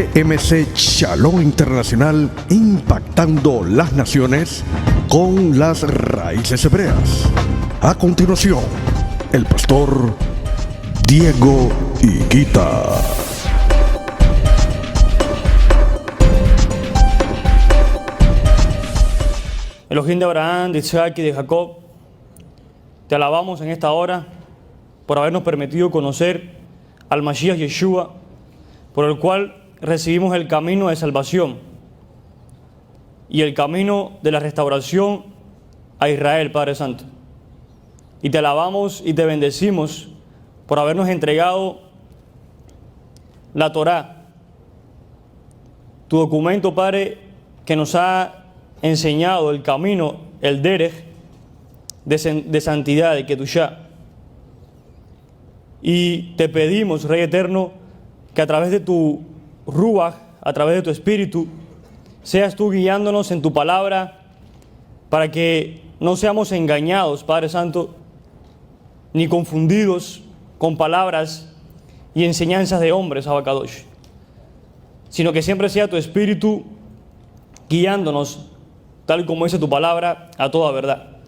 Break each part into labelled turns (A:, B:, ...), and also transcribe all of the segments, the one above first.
A: EMC Shalom Internacional, impactando las naciones con las raíces hebreas. A continuación, el pastor Diego Higuita.
B: Elohim de Abraham, de Isaac y de Jacob, te alabamos en esta hora por habernos permitido conocer al Mashiach Yeshua, por el cual recibimos el camino de salvación y el camino de la restauración a Israel, Padre Santo. Y te alabamos y te bendecimos por habernos entregado la Torá, tu documento, Padre, que nos ha enseñado el camino, el derech de santidad, de Kedushá. Y te pedimos, Rey Eterno, que a través de tu Ruach, a través de tu Espíritu, seas tú guiándonos en tu palabra para que no seamos engañados, Padre Santo, ni confundidos con palabras y enseñanzas de hombres, Abacadosh, sino que siempre sea tu Espíritu guiándonos, tal como dice tu palabra, a toda verdad.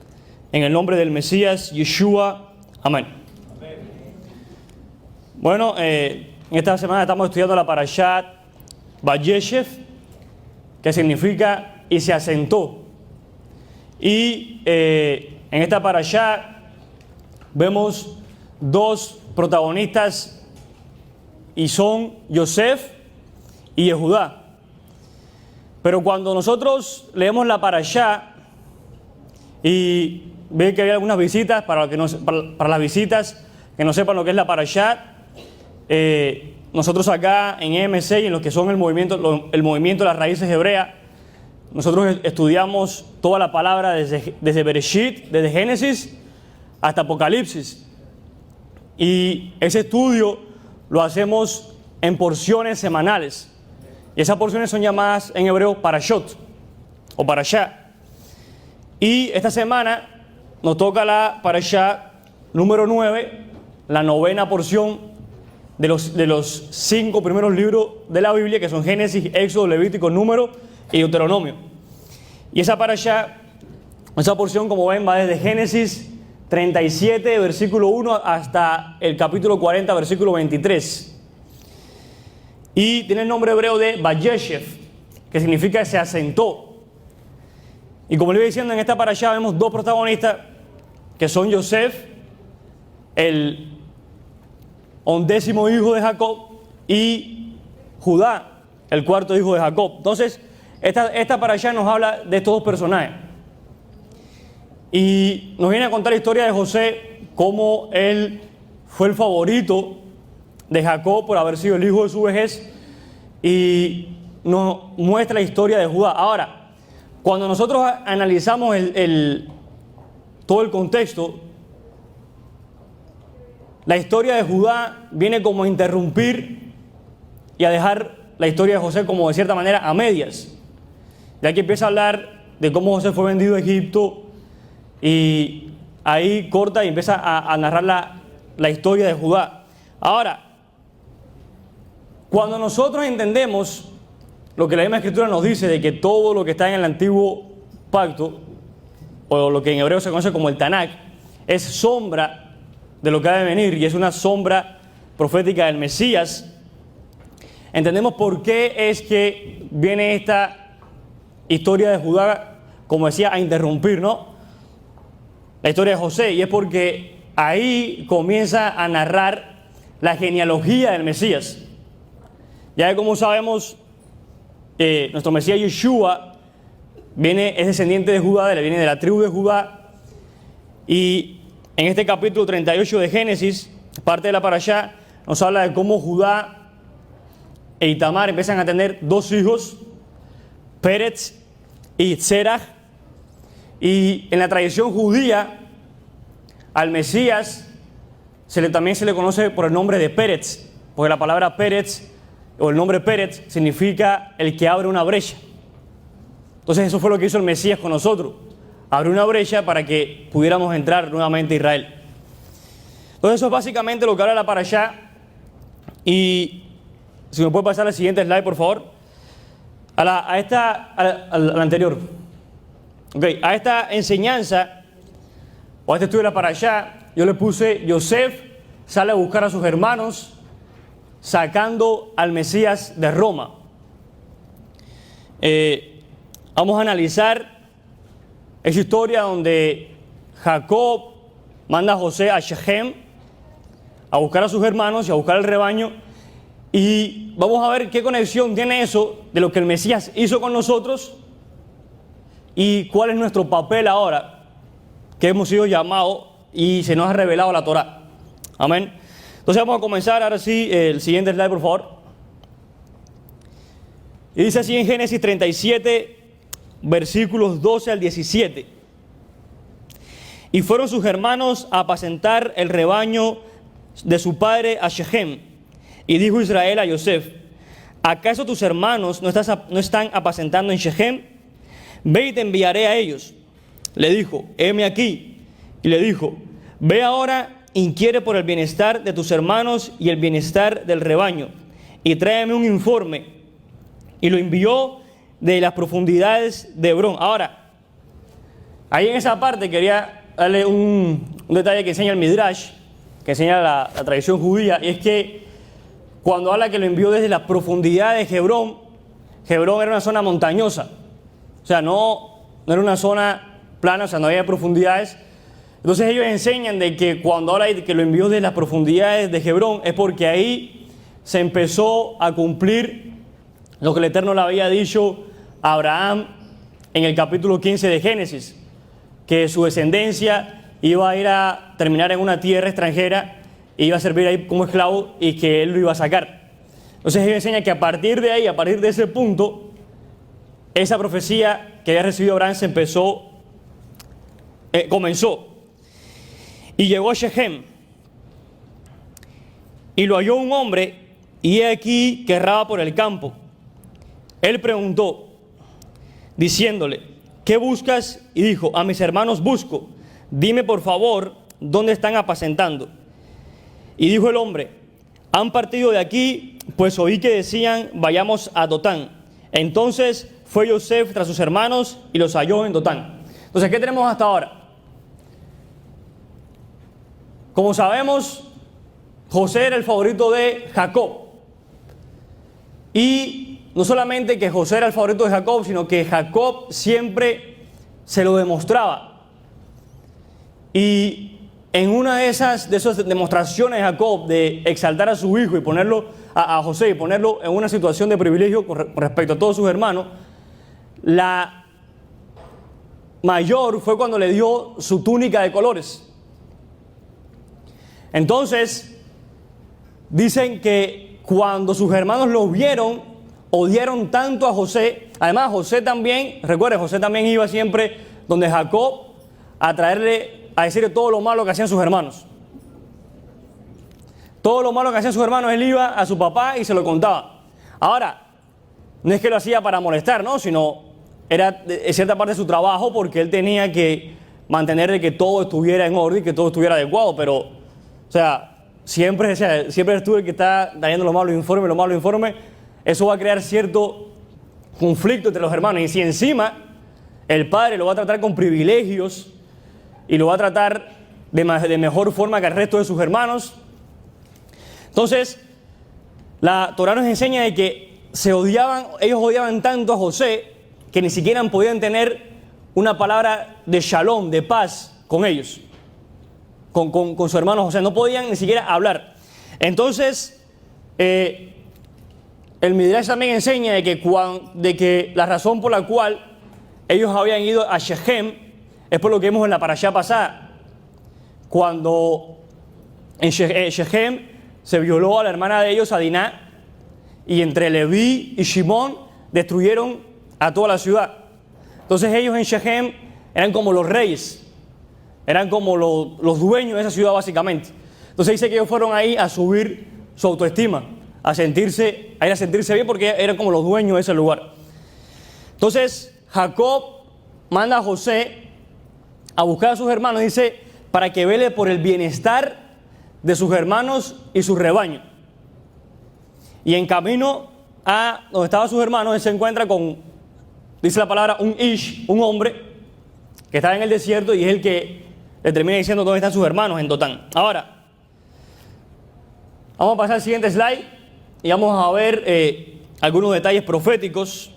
B: En el nombre del Mesías, Yeshua, amén. Bueno, esta semana estamos estudiando la Parashat Vayeshev, que significa y se asentó. Y en esta Parashat vemos dos protagonistas y son Yosef y Yehudá. Pero cuando nosotros leemos la Parashat y ve que hay algunas visitas, para las visitas que no sepan lo que es la Parashat, nosotros acá en EMC y en lo que son el movimiento de las raíces hebreas, nosotros estudiamos toda la palabra desde Bereshit, desde Génesis hasta Apocalipsis. Y ese estudio lo hacemos en porciones semanales. Y esas porciones son llamadas en hebreo parashot o parashá. Y esta semana nos toca la parashá número 9, la novena porción de los 5 primeros libros de la Biblia, que son Génesis, Éxodo, Levítico, Número y Deuteronomio. Y esa parashá, esa porción, como ven, va desde Génesis 37, versículo 1, hasta el capítulo 40, versículo 23. Y tiene el nombre hebreo de Vayeshev, que significa se asentó. Y como le iba diciendo, en esta parashá vemos dos protagonistas, que son Yosef, el 11º hijo de Jacob, y Judá, el 4º hijo de Jacob. Entonces, esta parashá nos habla de estos dos personajes. Y nos viene a contar la historia de José, cómo él fue el favorito de Jacob por haber sido el hijo de su vejez, y nos muestra la historia de Judá. Ahora, cuando nosotros analizamos todo el contexto, la historia de Judá viene como a interrumpir y a dejar la historia de José como de cierta manera a medias. Ya que empieza a hablar de cómo José fue vendido a Egipto, y ahí corta y empieza a narrar la historia de Judá. Ahora, cuando nosotros entendemos lo que la misma Escritura nos dice de que todo lo que está en el antiguo pacto, o lo que en hebreo se conoce como el Tanakh, es sombra de lo que ha de venir, y es una sombra profética del Mesías, entendemos por qué es que viene esta historia de Judá, como decía, a interrumpir, ¿no?, la historia de José. Y es porque ahí comienza a narrar la genealogía del Mesías. Ya que, como sabemos, nuestro Mesías Yeshua es descendiente de Judá, viene de la tribu de Judá. Y en este capítulo 38 de Génesis, parte de la parashá, nos habla de cómo Judá e Itamar empiezan a tener dos hijos, Pérez y Zerach. Y en la tradición judía, al Mesías también se le conoce por el nombre de Pérez, porque la palabra Pérez o el nombre Pérez significa el que abre una brecha. Entonces eso fue lo que hizo el Mesías con nosotros, abrió una brecha para que pudiéramos entrar nuevamente a Israel. Entonces eso es básicamente lo que habla la parashá. Y Si me puede pasar al siguiente slide, por favor. A la anterior. Ok, a esta enseñanza, o a este estudio de la parashá, yo le puse: Yosef sale a buscar a sus hermanos, sacando al Mesías de Roma. Vamos a analizar esa historia donde Jacob manda a José a Shechem a buscar a sus hermanos y a buscar el rebaño, y vamos a ver qué conexión tiene eso de lo que el Mesías hizo con nosotros y cuál es nuestro papel ahora que hemos sido llamados y se nos ha revelado la Torá. Amén. Entonces vamos a comenzar ahora sí, el siguiente slide, por favor. Y dice así en Génesis 37, versículos 12 al 17. Y fueron sus hermanos a apacentar el rebaño de su padre a Shechem. Y dijo Israel a Yosef: ¿acaso tus hermanos no están apacentando en Shechem? Ve y te enviaré a ellos. Le dijo: heme aquí. Y le dijo: ve ahora, inquiere por el bienestar de tus hermanos y el bienestar del rebaño, y tráeme un informe. Y lo envió de las profundidades de Hebrón. Ahora, ahí en esa parte quería darle un detalle que enseña el Midrash, que enseña la tradición judía, y es que cuando habla que lo envió desde las profundidades de Hebrón, Hebrón era una zona montañosa, o sea, no era una zona plana, o sea, no había profundidades. Entonces ellos enseñan de que cuando habla de que lo envió desde las profundidades de Hebrón, es porque ahí se empezó a cumplir lo que el Eterno le había dicho a Abraham en el capítulo 15 de Génesis, que su descendencia iba a ir a terminar en una tierra extranjera, iba a servir ahí como esclavo y que él lo iba a sacar. Entonces ellos enseñan que a partir de ahí, a partir de ese punto, esa profecía que había recibido Abraham comenzó. Y llegó a Shechem, y lo halló un hombre, y he aquí que erraba por el campo. Él preguntó, diciéndole: ¿qué buscas? Y dijo: a mis hermanos busco. Dime por favor, ¿dónde están apacentando? Y dijo el hombre: han partido de aquí, pues oí que decían: vayamos a Dotán. Entonces fue Yosef tras sus hermanos y los halló en Dotán. Entonces, ¿qué tenemos hasta ahora? Como sabemos, José era el favorito de Jacob. Y no solamente que José era el favorito de Jacob, sino que Jacob siempre se lo demostraba. Y en una de esas demostraciones de Jacob de exaltar a su hijo y ponerlo a José y ponerlo en una situación de privilegio con respecto a todos sus hermanos, la mayor fue cuando le dio su túnica de colores. Entonces, dicen que cuando sus hermanos lo vieron, odiaron tanto a José. Además, José también, recuerden, José también iba siempre donde Jacob a decirle todo lo malo que hacían sus hermanos. Todo lo malo que hacían sus hermanos, él iba a su papá y se lo contaba. Ahora, no es que lo hacía para molestar, ¿no? Sino era en cierta parte de su trabajo, porque él tenía que mantener de que todo estuviera en orden y que todo estuviera adecuado. Pero, o sea, siempre estuve el que está trayendo los malos informes. Eso va a crear cierto conflicto entre los hermanos. Y si encima el padre lo va a tratar con privilegios y lo va a tratar de mejor forma que el resto de sus hermanos, entonces la Torá nos enseña de que ellos odiaban tanto a José que ni siquiera podían tener una palabra de shalom, de paz con ellos, con su hermano José. No podían ni siquiera hablar. Entonces, el Midrash también enseña de que la razón por la cual ellos habían ido a Shechem es por lo que vimos en la parashá pasada, cuando en Shechem se violó a la hermana de ellos, a Diná, y entre Leví y Shimón destruyeron a toda la ciudad. Entonces ellos en Shechem eran como los reyes, eran como los dueños de esa ciudad básicamente. Entonces dice que ellos fueron ahí a subir su autoestima, a ir a sentirse bien, porque eran como los dueños de ese lugar. Entonces Jacob manda a José a buscar a sus hermanos, dice, para que vele por el bienestar de sus hermanos y su rebaño. y en camino a donde estaban sus hermanos, él se encuentra con, dice la palabra, un Ish, un hombre que está en el desierto y es el que le termina diciendo dónde están sus hermanos en Dotán. Ahora, vamos a pasar al siguiente slide y vamos a ver algunos detalles proféticos.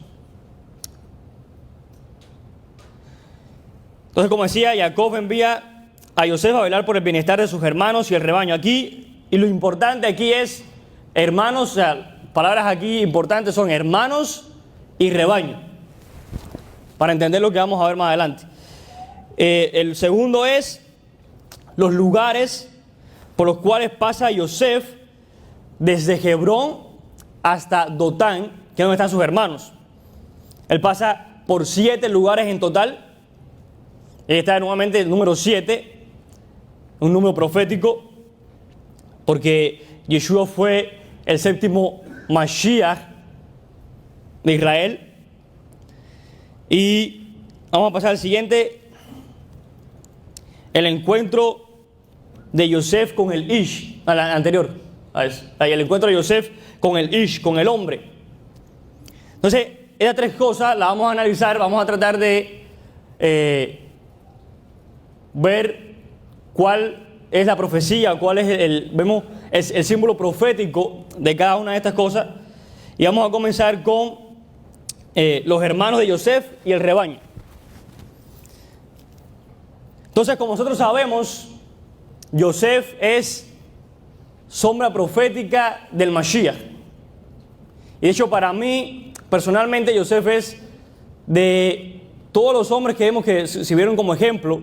B: Entonces, como decía, Jacob envía a Yosef a velar por el bienestar de sus hermanos y el rebaño. Aquí, y lo importante aquí es hermanos, o sea, palabras aquí importantes son hermanos y rebaño, para entender lo que vamos a ver más adelante. El segundo es los lugares por los cuales pasa Yosef desde Hebrón hasta Dotán, que es donde están sus hermanos. Él pasa por 7 lugares en total. Ahí está nuevamente el número 7, un número profético, porque Yeshua fue el 7º Mashiach de Israel. Y vamos a pasar al siguiente, el encuentro de Yosef con el Ish, al anterior, el encuentro de Yosef con el Ish, con el hombre. Entonces, estas 3 cosas las vamos a analizar, vamos a tratar de ver cuál es la profecía, cuál es el símbolo profético de cada una de estas cosas. Y vamos a comenzar con los hermanos de Yosef y el rebaño. Entonces, como nosotros sabemos, Yosef es sombra profética del Mashiach. Y de hecho, para mí, personalmente, Yosef es de todos los hombres que vemos que sirvieron como ejemplo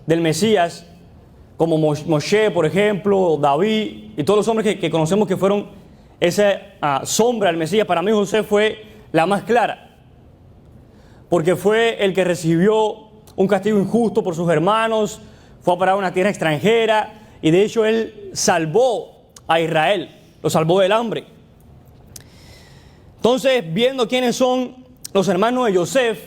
B: del Mesías, como Moshe, por ejemplo, David, y todos los hombres que conocemos que fueron esa sombra del Mesías. Para mí, José fue la más clara, porque fue el que recibió un castigo injusto por sus hermanos, fue a parar a una tierra extranjera, y de hecho él salvó a Israel, lo salvó del hambre. Entonces, viendo quiénes son los hermanos de Yosef,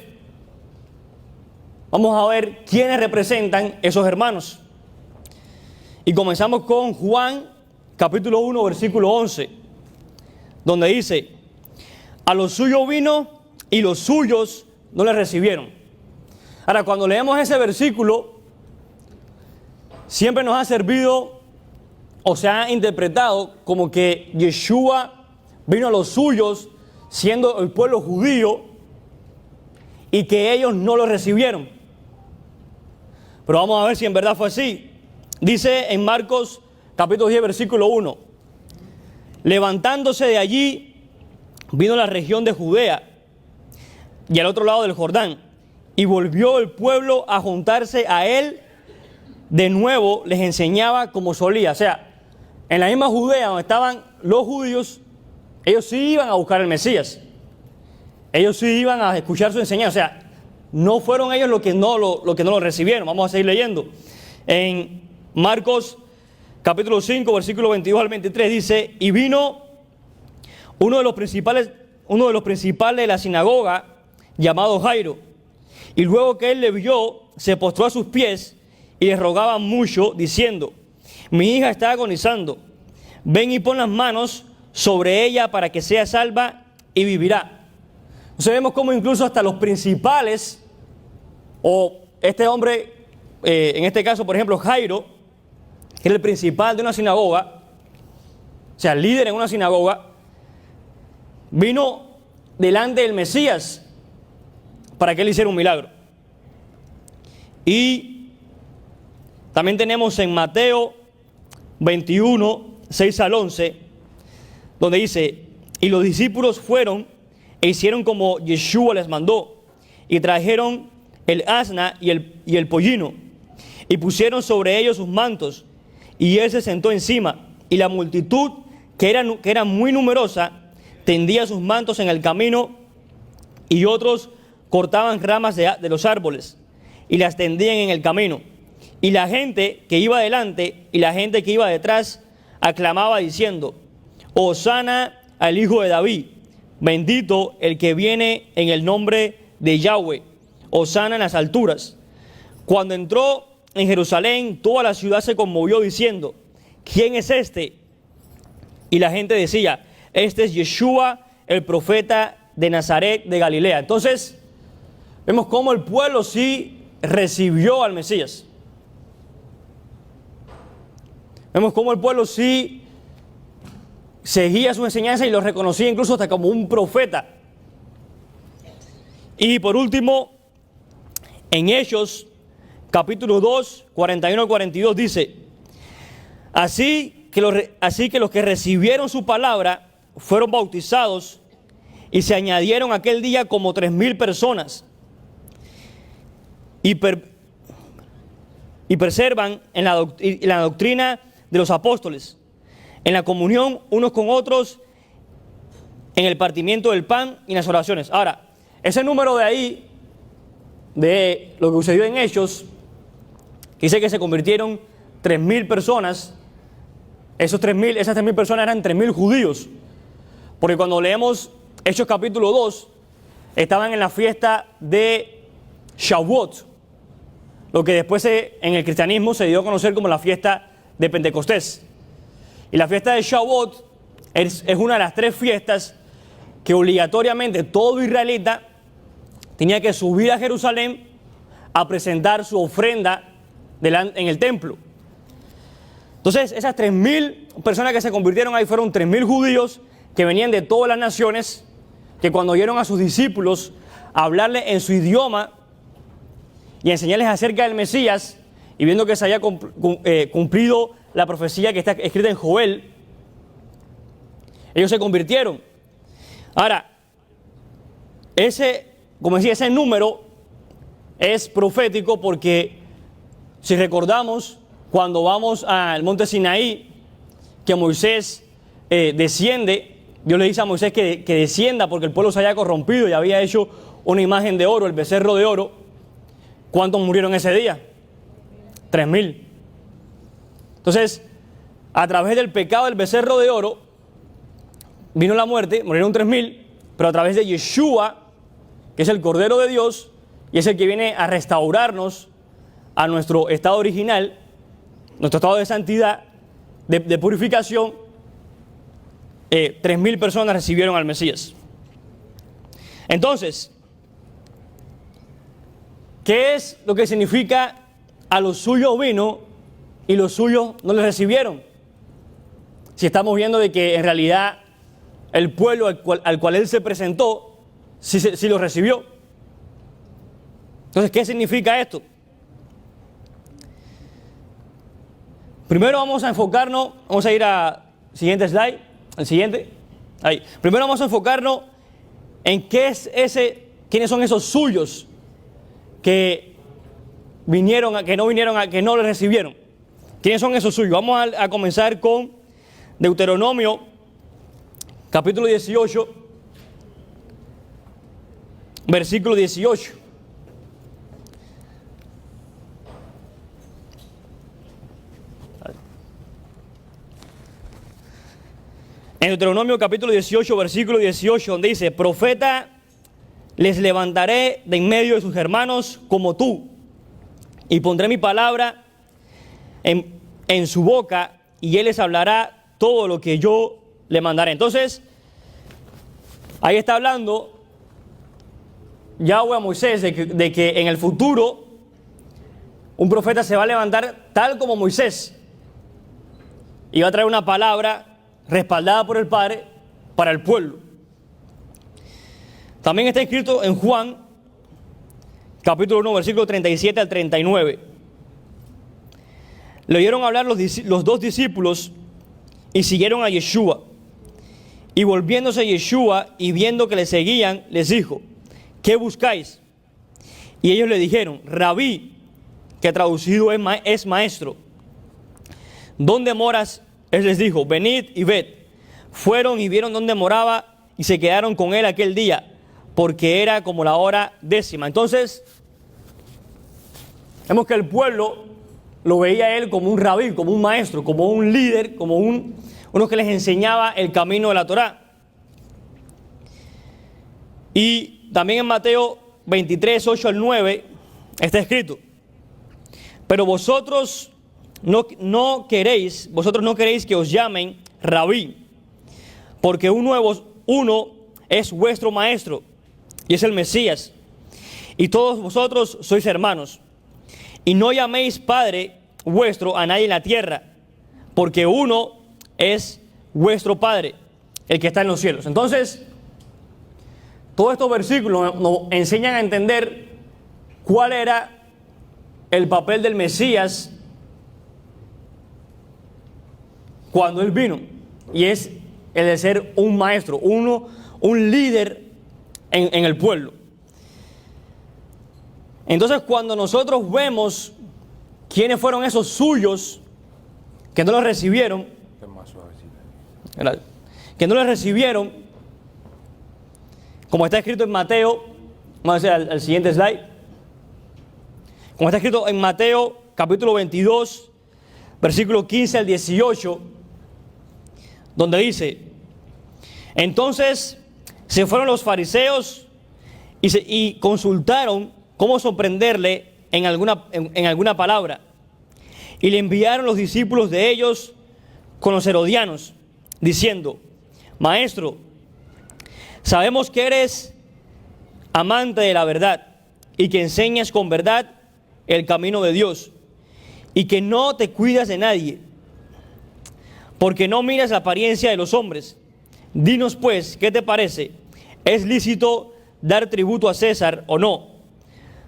B: vamos a ver quiénes representan esos hermanos. Y comenzamos con Juan, capítulo 1, versículo 11, donde dice: a los suyos vino y los suyos no le recibieron. Ahora, cuando leemos ese versículo, siempre nos ha servido o se ha interpretado como que Yeshua vino a los suyos, siendo el pueblo judío, y que ellos no lo recibieron. Pero vamos a ver si en verdad fue así. Dice en Marcos capítulo 10, versículo 1: levantándose de allí, vino a la región de Judea y al otro lado del Jordán, y volvió el pueblo a juntarse a él. De nuevo les enseñaba como solía. O sea, en la misma Judea donde estaban los judíos, ellos sí iban a buscar el Mesías. Ellos sí iban a escuchar su enseñanza. O sea, no fueron ellos los que no lo recibieron. Vamos a seguir leyendo. En Marcos capítulo 5, versículo 22 al 23 dice: y vino uno de los principales de la sinagoga, llamado Jairo, y luego que él le vio, se postró a sus pies y le rogaba mucho, diciendo: mi hija está agonizando, ven y pon las manos sobre ella para que sea salva y vivirá. Entonces vemos cómo incluso hasta los principales, o este hombre, en este caso por ejemplo Jairo, que era el principal de una sinagoga, o sea, líder en una sinagoga, vino delante del Mesías para que él hiciera un milagro. Y también tenemos en Mateo 21, 6 al 11, donde dice: y los discípulos fueron e hicieron como Yeshua les mandó, y trajeron el asna y el pollino, y pusieron sobre ellos sus mantos, y él se sentó encima, y la multitud, que era muy numerosa, tendía sus mantos en el camino, y otros cortaban ramas de los árboles y las tendían en el camino. Y la gente que iba delante y la gente que iba detrás aclamaba diciendo: Hosana al Hijo de David, bendito el que viene en el nombre de Yahweh, Hosana en las alturas. Cuando entró en Jerusalén, toda la ciudad se conmovió diciendo: ¿quién es este? Y la gente decía: este es Yeshua, el profeta de Nazaret de Galilea. Entonces, vemos cómo el pueblo sí recibió al Mesías. Vemos cómo el pueblo sí seguía su enseñanza y lo reconocía incluso hasta como un profeta. Y por último, en Hechos, capítulo 2, 41 al 42 dice: Así que los que recibieron su palabra fueron bautizados y se añadieron aquel día como 3,000 personas. Y perseveran en la doctrina de los apóstoles, en la comunión unos con otros, en el partimiento del pan y en las oraciones. Ahora, ese número de ahí, de lo que sucedió en Hechos, dice que se convirtieron 3,000 personas. Esas 3,000 personas eran 3,000 judíos. Porque cuando leemos Hechos capítulo 2, estaban en la fiesta de Shavuot, lo que después en el cristianismo se dio a conocer como la fiesta de Pentecostés. Y la fiesta de Shavuot es una de las 3 fiestas que obligatoriamente todo israelita tenía que subir a Jerusalén a presentar su ofrenda en el templo. Entonces, esas 3,000 personas que se convirtieron ahí fueron 3,000 judíos que venían de todas las naciones, que cuando oyeron a sus discípulos hablarle en su idioma y enseñarles acerca del Mesías, y viendo que se había cumplido la profecía que está escrita en Joel, ellos se convirtieron. Ahora, como decía, ese número es profético porque si recordamos cuando vamos al monte Sinaí, que Moisés desciende, Dios le dice a Moisés que descienda porque el pueblo se había corrompido y había hecho una imagen de oro, el becerro de oro. ¿Cuántos murieron ese día? 3,000. Entonces, a través del pecado del becerro de oro, vino la muerte, murieron 3,000, pero a través de Yeshua, que es el Cordero de Dios, y es el que viene a restaurarnos a nuestro estado original, nuestro estado de santidad, de purificación, 3,000 personas recibieron al Mesías. Entonces, ¿qué es lo que significa a los suyos vino y los suyos no le recibieron? Si estamos viendo de que en realidad el pueblo al cual él se presentó, sí lo recibió. Entonces, ¿qué significa esto? Primero vamos a enfocarnos, vamos a ir al siguiente slide, el siguiente, ahí. Primero vamos a enfocarnos en quiénes son esos suyos que no le recibieron. ¿Quiénes son esos suyos? Vamos a comenzar con Deuteronomio, capítulo 18, versículo 18. En Deuteronomio capítulo 18, versículo 18, donde dice: Profeta les levantaré de en medio de sus hermanos como tú, y pondré mi palabra en su boca, y él les hablará todo lo que yo le mandaré. Entonces, ahí está hablando Yahweh a Moisés de que en el futuro un profeta se va a levantar tal como Moisés y va a traer una palabra respaldada por el Padre para el pueblo. También está escrito en Juan, capítulo 1, versículo 37 al 39. Le oyeron hablar los 2 discípulos y siguieron a Yeshua. Y volviéndose Yeshua y viendo que le seguían, les dijo: ¿qué buscáis? Y ellos le dijeron: Rabí, que traducido es maestro, ¿dónde moras? Él les dijo: venid y ved. Fueron y vieron dónde moraba y se quedaron con él aquel día, porque era como la hora 10. Entonces, vemos que el pueblo lo veía a él como un rabí, como un maestro, como un líder, como uno que les enseñaba el camino de la Torá. Y también en Mateo 23, 8 al 9, está escrito: pero vosotros no queréis que os llamen rabí, porque uno es vuestro maestro, y es el Mesías, y todos vosotros sois hermanos. Y no llaméis Padre vuestro a nadie en la tierra, porque uno es vuestro Padre, el que está en los cielos. Entonces, todos estos versículos nos enseñan a entender cuál era el papel del Mesías cuando Él vino, y es el de ser un maestro, un líder en el pueblo. Entonces, cuando nosotros vemos quiénes fueron esos suyos que no los recibieron, como está escrito en Mateo, vamos a hacer al siguiente slide, como está escrito en Mateo capítulo 22, versículo 15 al 18, donde dice: entonces se fueron los fariseos y consultaron cómo sorprenderle en alguna palabra, y le enviaron los discípulos de ellos con los herodianos, diciendo: Maestro, sabemos que eres amante de la verdad y que enseñas con verdad el camino de Dios, y que no te cuidas de nadie, porque no miras la apariencia de los hombres. Dinos pues, ¿qué te parece? ¿Es lícito dar tributo a César o no?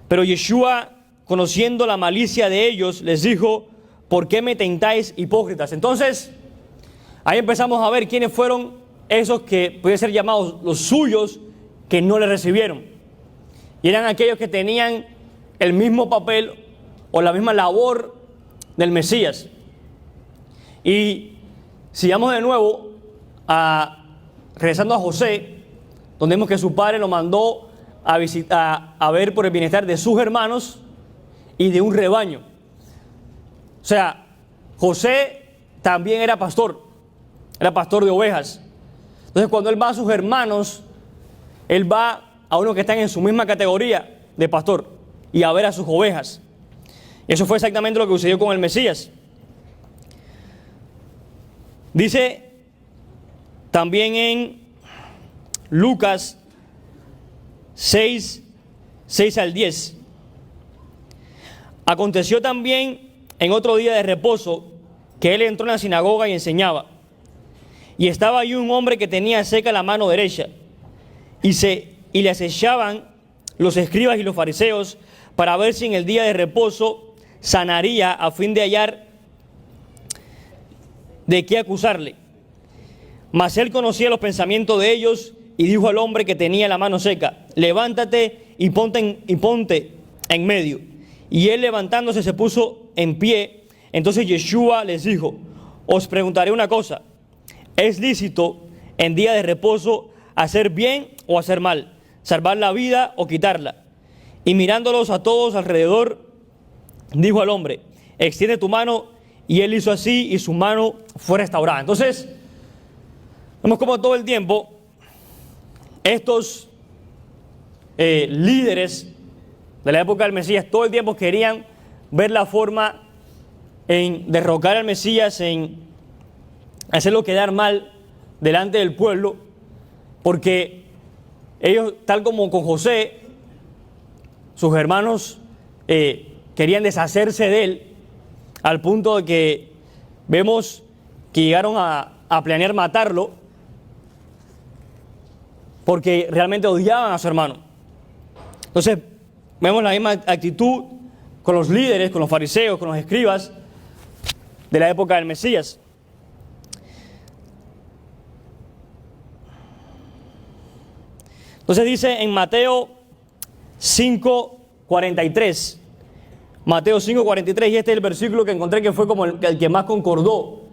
B: Pero Yeshua, conociendo la malicia de ellos, les dijo: ¿por qué me tentáis, hipócritas? Entonces, ahí empezamos a ver quiénes fueron esos que pueden ser llamados los suyos, que no le recibieron. Y eran aquellos que tenían el mismo papel o la misma labor del Mesías. Y sigamos de nuevo regresando a José, donde vemos que su padre lo mandó a ver por el bienestar de sus hermanos y de un rebaño. O sea, José también era pastor de ovejas. Entonces, cuando él va a sus hermanos, él va a uno que están en su misma categoría de pastor y a ver a sus ovejas. Y eso fue exactamente lo que sucedió con el Mesías. Dice también en Lucas 6 al 10. Aconteció también en otro día de reposo que él entró en la sinagoga y enseñaba. Y estaba allí un hombre que tenía seca la mano derecha, y le acechaban los escribas y los fariseos para ver si en el día de reposo sanaría, a fin de hallar de qué acusarle. Mas él conocía los pensamientos de ellos y dijo al hombre que tenía la mano seca: levántate y ponte en medio. Y él, levantándose, se puso en pie. Entonces Yeshua les dijo: os preguntaré una cosa, ¿es lícito en día de reposo hacer bien o hacer mal, salvar la vida o quitarla? Y mirándolos a todos alrededor, dijo al hombre: extiende tu mano. Y él hizo así, y su mano fue restaurada. Entonces, vemos como todo el tiempo estos líderes de la época del Mesías, todo el tiempo querían ver la forma en derrocar al Mesías, en hacerlo quedar mal delante del pueblo, porque ellos, tal como con José, sus hermanos querían deshacerse de él, al punto de que vemos que llegaron a planear matarlo, porque realmente odiaban a su hermano. Entonces, vemos la misma actitud con los líderes, con los fariseos, con los escribas de la época del Mesías. Entonces dice en Mateo 5:43, Mateo 5:43, y este es el versículo que encontré que fue como el que más concordó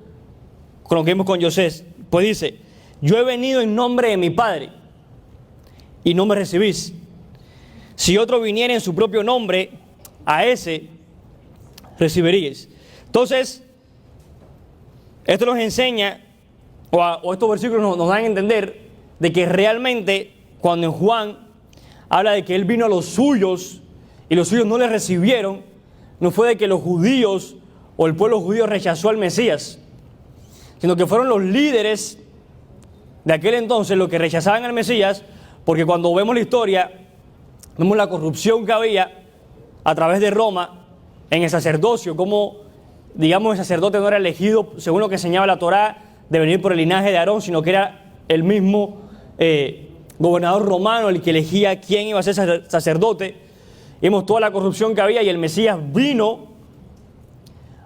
B: con lo que vimos con José. Pues dice: yo he venido en nombre de mi Padre y no me recibís. Si otro viniera en su propio nombre, a ese recibiríais. Entonces, esto nos enseña, o estos versículos nos dan a entender de que realmente cuando en Juan habla de que él vino a los suyos y los suyos no le recibieron, no fue de que los judíos o el pueblo judío rechazó al Mesías, sino que fueron los líderes de aquel entonces, los que rechazaban al Mesías, porque cuando vemos la historia, vemos la corrupción que había a través de Roma en el sacerdocio, como, digamos, el sacerdote no era elegido, según lo que enseñaba la Torá, de venir por el linaje de Aarón, sino que era el mismo gobernador romano el que elegía quién iba a ser sacerdote. Y vemos toda la corrupción que había, y el Mesías vino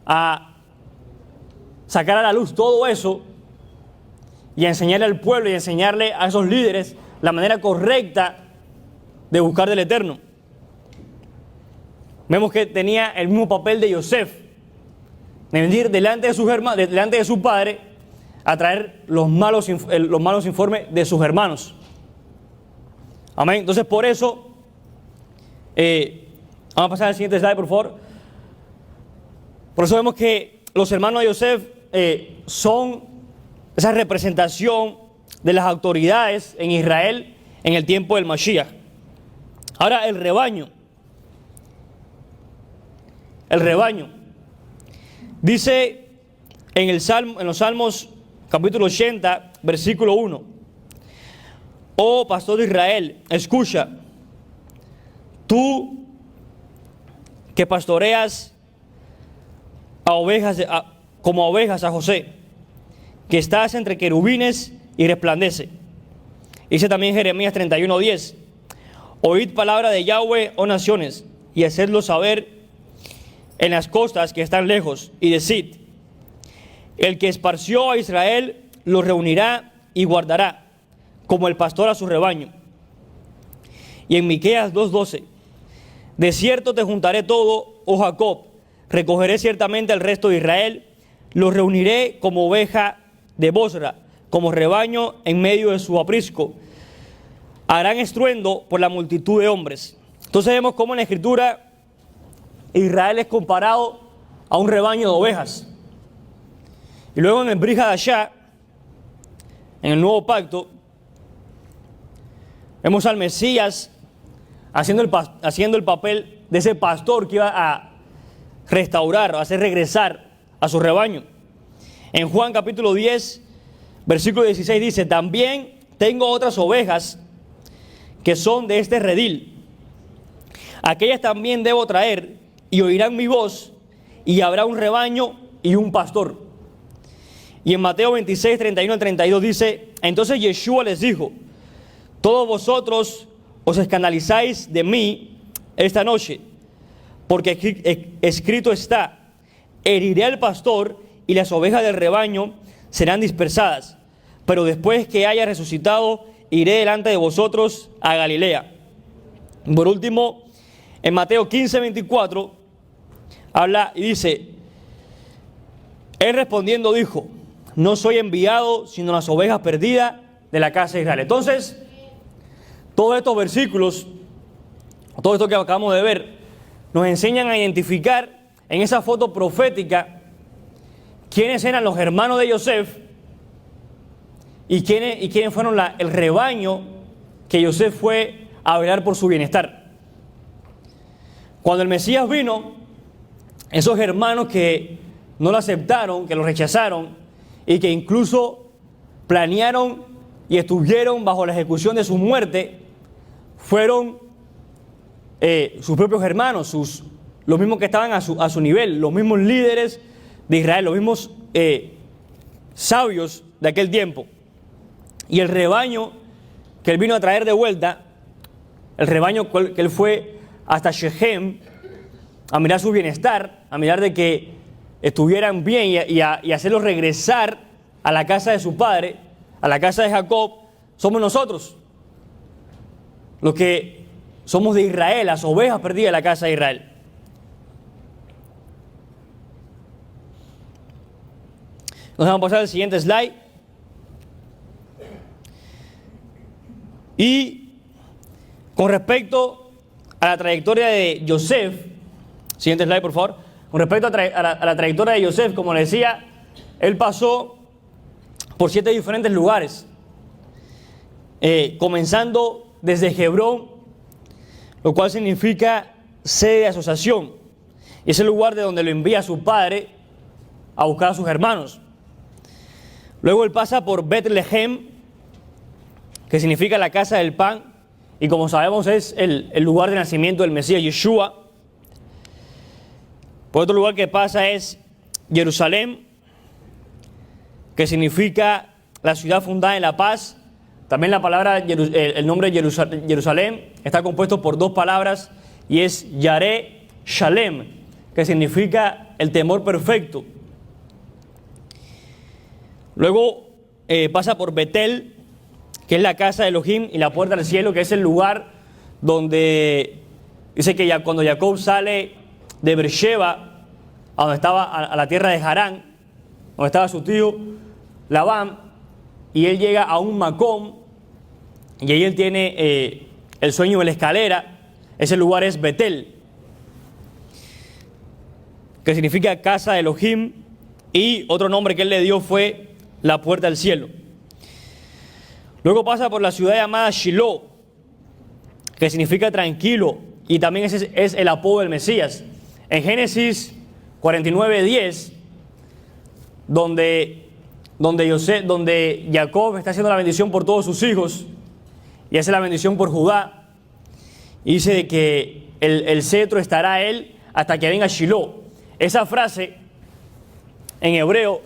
B: a sacar a la luz todo eso y a enseñarle al pueblo y a enseñarle a esos líderes la manera correcta de buscar del Eterno. Vemos que tenía el mismo papel de Yosef, de venir delante de sus hermanos, delante de su padre, a traer los malos informes de sus hermanos. Amén. Entonces, por eso, vamos a pasar al siguiente slide, por favor. Por eso vemos que los hermanos de Yosef son esa representación de las autoridades en Israel en el tiempo del Mashiach. Ahora, el rebaño. El rebaño. Dice en los Salmos, capítulo 80, versículo 1. Oh pastor de Israel, escucha, tú que pastoreas a ovejas, como a ovejas a José, que estás entre querubines y resplandece. Dice también Jeremías 31:10, oíd palabra de Yahweh, oh naciones, y hacedlo saber en las costas que están lejos, y decid, el que esparció a Israel lo reunirá y guardará, como el pastor a su rebaño. Y en Miqueas 2:12, de cierto te juntaré todo, oh Jacob, recogeré ciertamente el resto de Israel, los reuniré como oveja de Bosra, como rebaño en medio de su aprisco. Harán estruendo por la multitud de hombres. Entonces vemos cómo en la Escritura Israel es comparado a un rebaño de ovejas. Y luego en el Brit Hadashah, en el Nuevo Pacto, vemos al Mesías haciendo el papel de ese pastor que iba a restaurar, a hacer regresar a su rebaño. En Juan capítulo 10, versículo 16 dice, también tengo otras ovejas que son de este redil. Aquellas también debo traer y oirán mi voz, y habrá un rebaño y un pastor. Y en Mateo 26, 31 al 32 dice, entonces Yeshua les dijo, todos vosotros os escandalizáis de mí esta noche, porque escrito está, heriré al pastor y las ovejas del rebaño serán dispersadas, pero después que haya resucitado, iré delante de vosotros a Galilea. Por último, en Mateo 15, 24, habla y dice, él respondiendo dijo, no soy enviado sino las ovejas perdidas de la casa de Israel. Entonces, todos estos versículos, todo esto que acabamos de ver, nos enseñan a identificar en esa foto profética quiénes eran los hermanos de Yosef y quiénes fueron el rebaño que Yosef fue a velar por su bienestar. Cuando el Mesías vino, esos hermanos que no lo aceptaron, que lo rechazaron y que incluso planearon y estuvieron bajo la ejecución de su muerte, fueron sus propios hermanos, los mismos que estaban a su nivel, los mismos líderes de Israel, los mismos sabios de aquel tiempo. Y el rebaño que él vino a traer de vuelta, el rebaño que él fue hasta Shechem a mirar su bienestar, a mirar de que estuvieran bien y hacerlos regresar a la casa de su padre, a la casa de Jacob, somos nosotros, los que somos de Israel, las ovejas perdidas de la casa de Israel. Nos vamos a pasar al siguiente slide. Y con respecto a la trayectoria de Yosef, siguiente slide por favor, con respecto a la trayectoria de Yosef, como les decía, él pasó por 7 diferentes lugares, comenzando desde Hebrón, lo cual significa sede de asociación, y es el lugar de donde lo envía su padre a buscar a sus hermanos. Luego él pasa por Betlehem, que significa la casa del pan, y como sabemos es el lugar de nacimiento del Mesías Yeshua. Por otro lugar que pasa es Jerusalén, que significa la ciudad fundada en la paz. También la palabra, el nombre Jerusalén está compuesto por dos palabras y es Yareh Shalem, que significa el temor perfecto. Luego pasa por Betel, que es la casa de Elohim, y la puerta del cielo, que es el lugar donde dice que ya cuando Jacob sale de Beersheba, a donde estaba a la tierra de Harán, donde estaba su tío Labán, y él llega a un Macón, y ahí él tiene el sueño de la escalera. Ese lugar es Betel, que significa casa de Elohim, y otro nombre que él le dio fue la puerta del cielo. Luego pasa por la ciudad llamada Shiloh, que significa tranquilo, y también ese es el apodo del Mesías. En Génesis 49:10, donde Jacob está haciendo la bendición por todos sus hijos y hace la bendición por Judá, y dice de que el cetro estará él hasta que venga Shiloh. Esa frase en hebreo,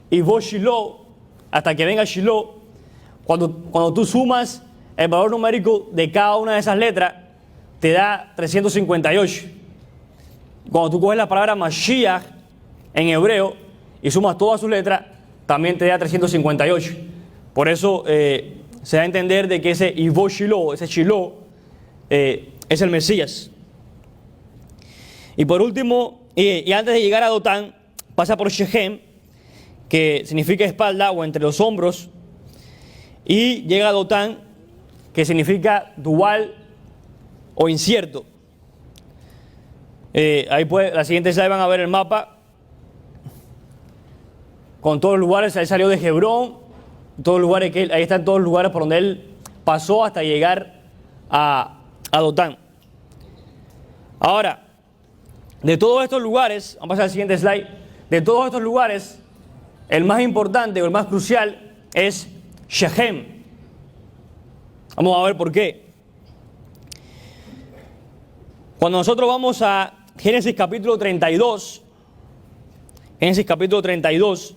B: y vos Shiloh, hasta que venga Shiloh, cuando tú sumas el valor numérico de cada una de esas letras, te da 358. Cuando tú coges la palabra Mashiach en hebreo y sumas todas sus letras, también te da 358. Por eso se da a entender de que ese Ivo Shiloh, ese Shiloh, es el Mesías. Y por último, y antes de llegar a Dotán, pasa por Shechem, que significa espalda o entre los hombros, y llega a Dotán, que significa dual o incierto. Ahí la siguiente slide van a ver el mapa con todos los lugares. Ahí salió de Hebrón, todos los lugares ahí están todos los lugares por donde él pasó hasta llegar a Dotán. Ahora, de todos estos lugares, vamos a pasar al siguiente slide. De todos estos lugares, el más importante o el más crucial es Shechem. Vamos a ver por qué. Cuando nosotros vamos a Génesis capítulo 32, Génesis capítulo 32,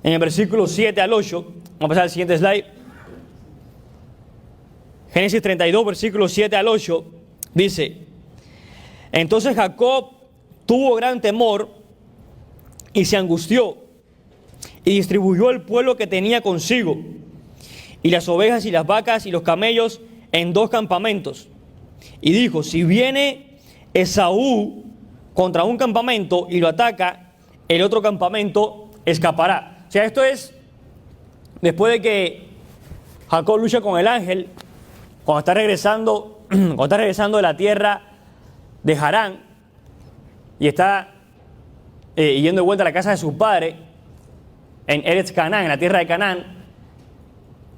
B: en el versículo 7 al 8, vamos a pasar al siguiente slide. Génesis 32, versículo 7 al 8, dice: entonces Jacob tuvo gran temor y se angustió, y distribuyó el pueblo que tenía consigo, y las ovejas y las vacas y los camellos en dos campamentos. Y dijo: si viene Esaú contra un campamento y lo ataca, el otro campamento escapará. O sea, esto es después de que Jacob lucha con el ángel, cuando está regresando de la tierra de Harán, y está yendo de vuelta a la casa de su padre en Eretz Canaán, en la tierra de Canaán.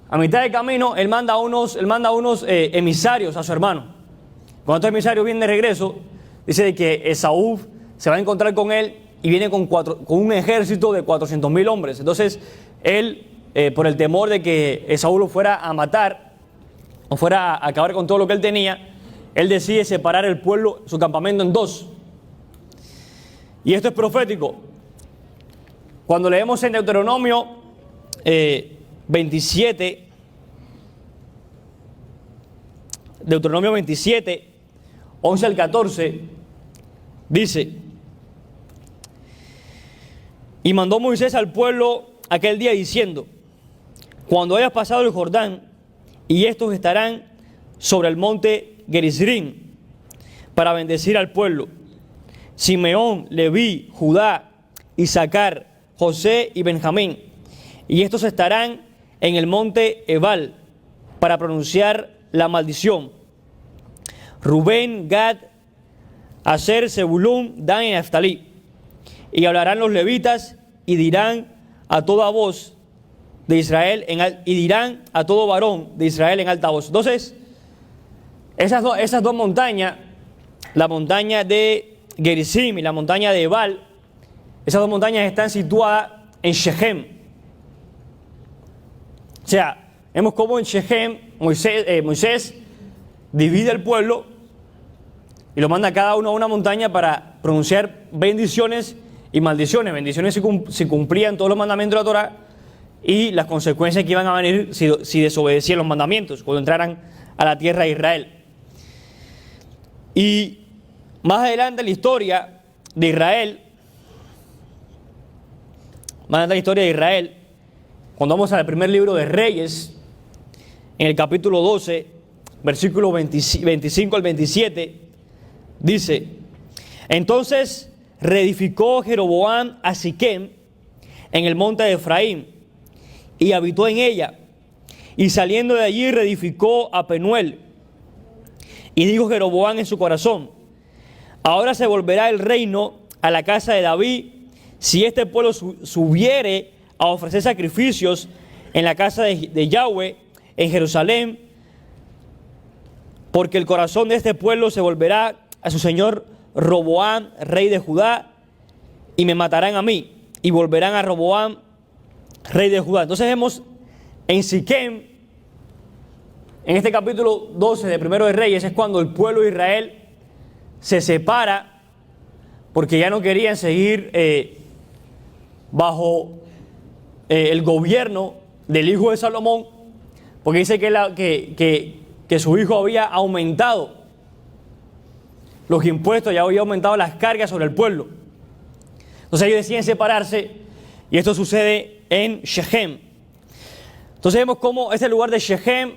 B: A mitad de camino él manda unos emisarios a su hermano. Cuando estos emisarios vienen de regreso, dice de que Esaú se va a encontrar con él y viene con un ejército de 400,000 hombres. Entonces él, por el temor de que Esaú lo fuera a matar o fuera a acabar con todo lo que él tenía, él decide separar el pueblo, su campamento, en dos. Y esto es profético. Cuando leemos en Deuteronomio 27, Deuteronomio 27, 11 al 14, dice: y mandó Moisés al pueblo aquel día diciendo: cuando hayas pasado el Jordán, y estos estarán sobre el monte Gerizim, para bendecir al pueblo, Simeón, Leví, Judá, Isaacar, José y Benjamín, y estos estarán en el monte Ebal, para pronunciar la maldición. Rubén, Gad, Aser, Zebulún, Dan y Neftalí. Y hablarán los levitas y dirán a toda voz de Israel y dirán a todo varón de Israel en alta voz. Entonces, esas dos montañas, la montaña de Gerizim y la montaña de Ebal, esas dos montañas están situadas en Shechem. O sea, vemos cómo en Shechem Moisés divide el pueblo y lo manda a cada uno a una montaña para pronunciar bendiciones y maldiciones. Bendiciones si cumplían todos los mandamientos de la Torá y las consecuencias que iban a venir si desobedecían los mandamientos cuando entraran a la tierra de Israel. Y más adelante en la historia de Israel, cuando vamos al primer libro de Reyes, en el capítulo 12, versículos 25 al 27, dice: entonces reedificó Jeroboam a Siquem en el monte de Efraín y habitó en ella, y saliendo de allí reedificó a Penuel. Y dijo Jeroboam en su corazón: ahora se volverá el reino a la casa de David si este pueblo subiere a ofrecer sacrificios en la casa de Yahweh en Jerusalén, porque el corazón de este pueblo se volverá a su señor Roboam, rey de Judá, y me matarán a mí, y volverán a Roboam, rey de Judá. Entonces vemos en Siquem, en este capítulo 12 de Primero de Reyes, es cuando el pueblo de Israel se separa porque ya no querían seguir bajo el gobierno del hijo de Salomón, porque dice que su hijo había aumentado los impuestos, ya había aumentado las cargas sobre el pueblo. Entonces ellos deciden separarse y esto sucede en Shechem. Entonces vemos cómo este lugar de Shechem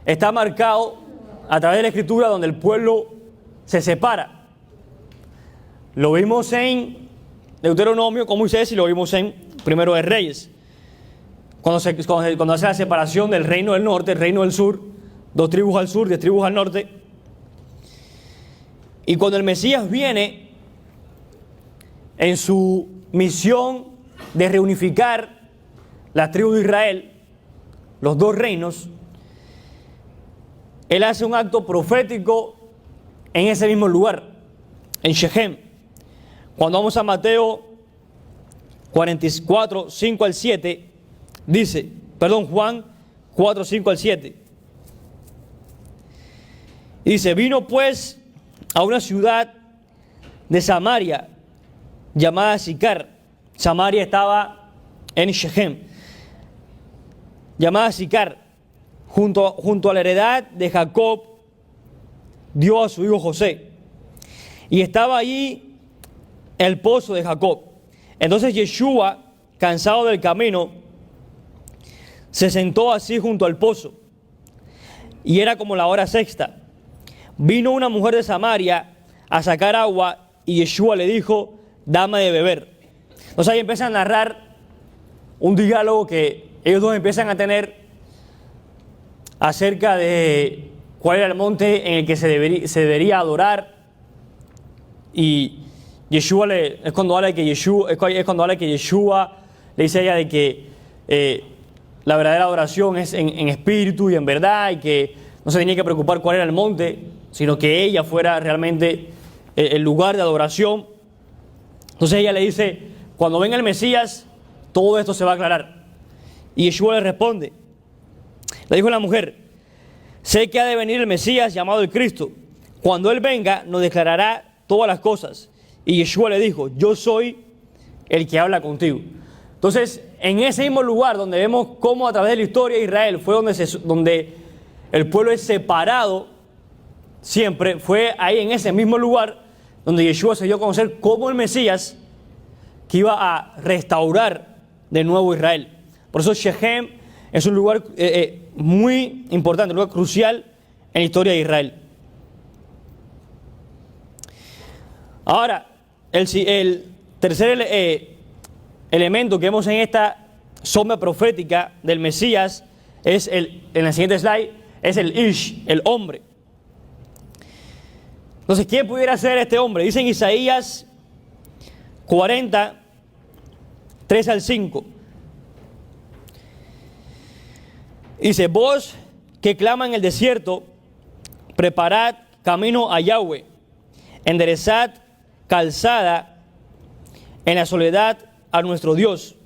B: está marcado a través de la escritura donde el pueblo se separa. Lo vimos en Deuteronomio con Moisés y lo vimos en Primero de Reyes. Cuando hace la separación del reino del norte, el reino del sur, 2 tribus al sur, 10 tribus al norte. Y cuando el Mesías viene en su misión de reunificar la tribu de Israel, los 2 reinos, él hace un acto profético en ese mismo lugar, en Shechem. Cuando vamos a Mateo 44, 5 al 7, Juan 4, 5 al 7. Dice: vino pues a una ciudad de Samaria llamada Sicar. Samaria estaba en Shechem. Llamada Sicar, junto a la heredad de Jacob, dio a su hijo José. Y estaba allí el pozo de Jacob. Entonces Yeshua, cansado del camino, se sentó así junto al pozo. Y era como la hora sexta. Vino una mujer de Samaria a sacar agua y Yeshua le dijo: dame de beber. Entonces ahí empieza a narrar un diálogo que ellos dos empiezan a tener acerca de cuál era el monte en el que se debería adorar. Y Yeshua es cuando habla de que Yeshua le dice a ella de que la verdadera adoración es en espíritu y en verdad, y que no se tenía que preocupar cuál era el monte, sino que ella fuera realmente el lugar de adoración. Entonces ella le dice: cuando venga el Mesías, todo esto se va a aclarar. Y Yeshua le responde, le dijo la mujer: sé que ha de venir el Mesías llamado el Cristo. Cuando Él venga, nos declarará todas las cosas. Y Yeshua le dijo: yo soy el que habla contigo. Entonces, en ese mismo lugar donde vemos cómo a través de la historia de Israel fue donde el pueblo es separado siempre, fue ahí en ese mismo lugar donde Yeshua se dio a conocer como el Mesías que iba a restaurar de nuevo Israel. Por eso Shechem es un lugar muy importante, un lugar crucial en la historia de Israel. Ahora, el tercer elemento que vemos en esta sombra profética del Mesías es en la siguiente slide, es el Ish, el hombre. Entonces, ¿quién pudiera ser este hombre? Dice en Isaías 40, 3 al 5. Dice: vos que clama en el desierto, preparad camino a Yahweh, enderezad calzada en la soledad a nuestro Dios.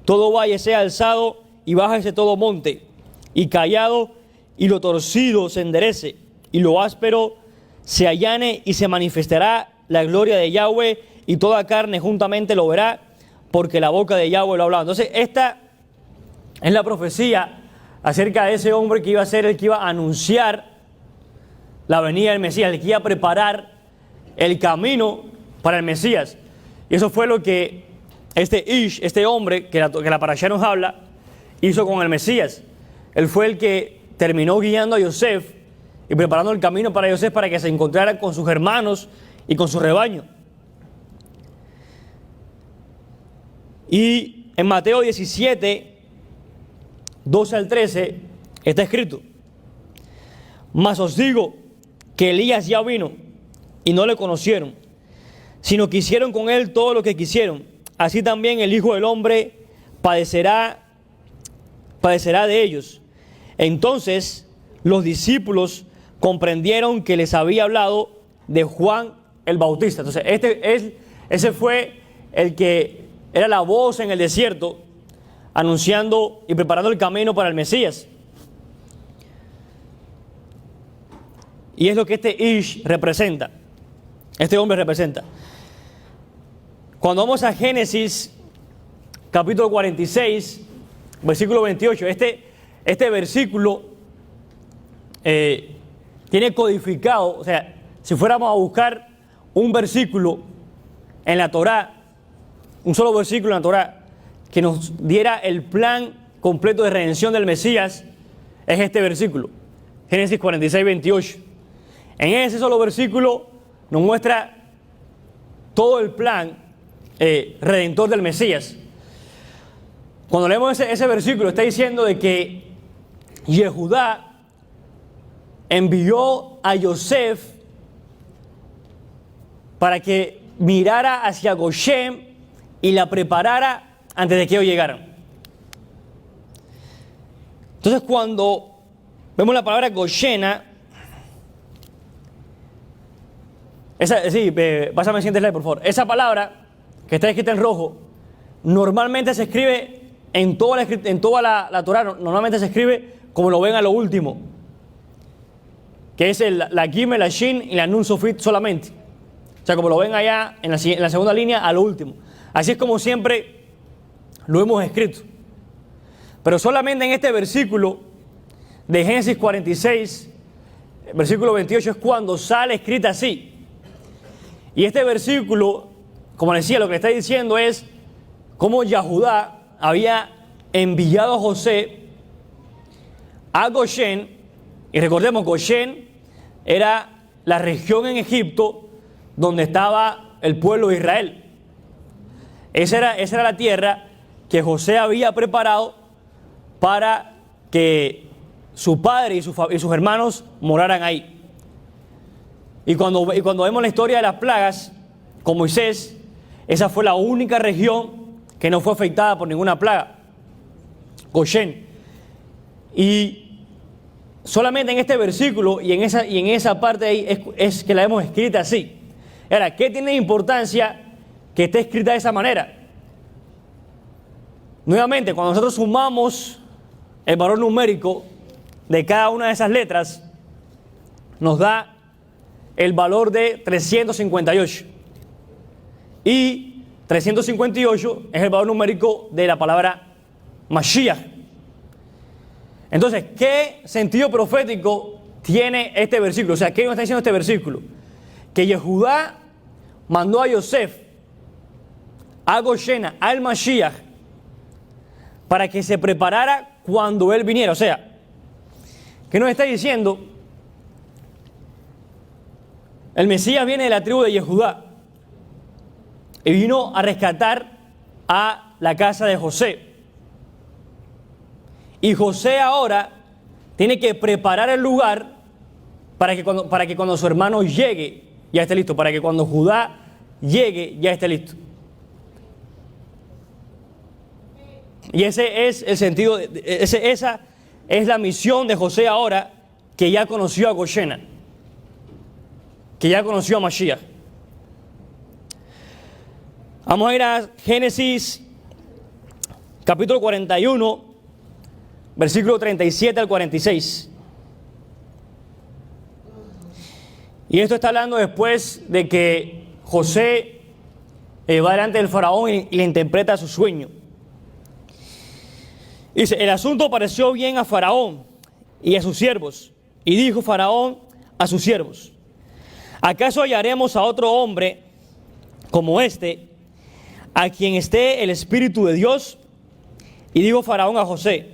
B: Todo valle sea alzado y bájese todo monte, y callado y lo torcido se enderece, y lo áspero se allane, y se manifestará la gloria de Yahweh, y toda carne juntamente lo verá, porque la boca de Yahweh lo ha hablado. Entonces, esta es la profecía acerca de ese hombre que iba a ser el que iba a anunciar la venida del Mesías, el que iba a preparar el camino para el Mesías. Y eso fue lo que este hombre que la parashá nos habla, hizo con el Mesías. Él fue el que terminó guiando a Yosef y preparando el camino para Yosef para que se encontrara con sus hermanos y con su rebaño. Y en Mateo 17, 12 al 13, está escrito: mas os digo que Elías ya vino y no le conocieron, sino que hicieron con él todo lo que quisieron. Así también el Hijo del Hombre padecerá de ellos. Entonces los discípulos comprendieron que les había hablado de Juan el Bautista. Entonces ese fue el que era la voz en el desierto, anunciando y preparando el camino para el Mesías. Y es lo que este Ish representa, este hombre representa. Cuando vamos a Génesis, capítulo 46, versículo 28, este versículo tiene codificado, o sea, si fuéramos a buscar un versículo en la Torá, un solo versículo en la Torá, que nos diera el plan completo de redención del Mesías, es este versículo, Génesis 46, 28. En ese solo versículo nos muestra todo el plan redentor del Mesías. Cuando leemos ese versículo, está diciendo de que Yehudá envió a Yosef para que mirara hacia Goshen y la preparara antes de que ellos llegaran. Entonces, cuando vemos la palabra Goshena, pásame el siguiente slide, por favor. Esa palabra que está escrita en rojo, normalmente se escribe en toda la Torá, normalmente se escribe como lo ven a lo último, que es la Gimel, la Shin y la Nun Sofit solamente. O sea, como lo ven allá en la segunda línea a lo último. Así es como siempre lo hemos escrito. Pero solamente en este versículo de Génesis 46, versículo 28, es cuando sale escrita así. Y este versículo, como decía, lo que le está diciendo es cómo Yehudá había enviado a José a Goshen. Y recordemos, Goshen era la región en Egipto donde estaba el pueblo de Israel. Esa era la tierra que José había preparado para que su padre y sus hermanos moraran ahí. Y cuando vemos la historia de las plagas con Moisés, esa fue la única región que no fue afectada por ninguna plaga, Goshen. Y solamente en este versículo y en esa parte ahí es que la hemos escrita así. Ahora, ¿qué tiene importancia que esté escrita de esa manera? Nuevamente, cuando nosotros sumamos el valor numérico de cada una de esas letras, nos da el valor de 358. Y 358 es el valor numérico de la palabra Mashiach. Entonces, ¿qué sentido profético tiene este versículo? O sea, ¿qué nos está diciendo este versículo? Que Yehudá mandó a Yosef, a Goshena, al Mashiach, para que se preparara cuando él viniera. O sea, ¿qué nos está diciendo? El Mesías viene de la tribu de Yehudá y vino a rescatar a la casa de José. Y José ahora tiene que preparar el lugar para que cuando su hermano llegue ya esté listo, para que cuando Judá llegue ya esté listo. Y ese es el sentido, esa es la misión de José ahora, que ya conoció a Goshena, que ya conoció a Mashiach. Vamos a ir a Génesis capítulo 41, versículo 37 al 46. Y esto está hablando después de que José va delante del faraón y le interpreta su sueño. Dice, el asunto pareció bien a Faraón y a sus siervos. Y dijo Faraón a sus siervos, ¿acaso hallaremos a otro hombre como este, a quien esté el Espíritu de Dios? Y dijo Faraón a José,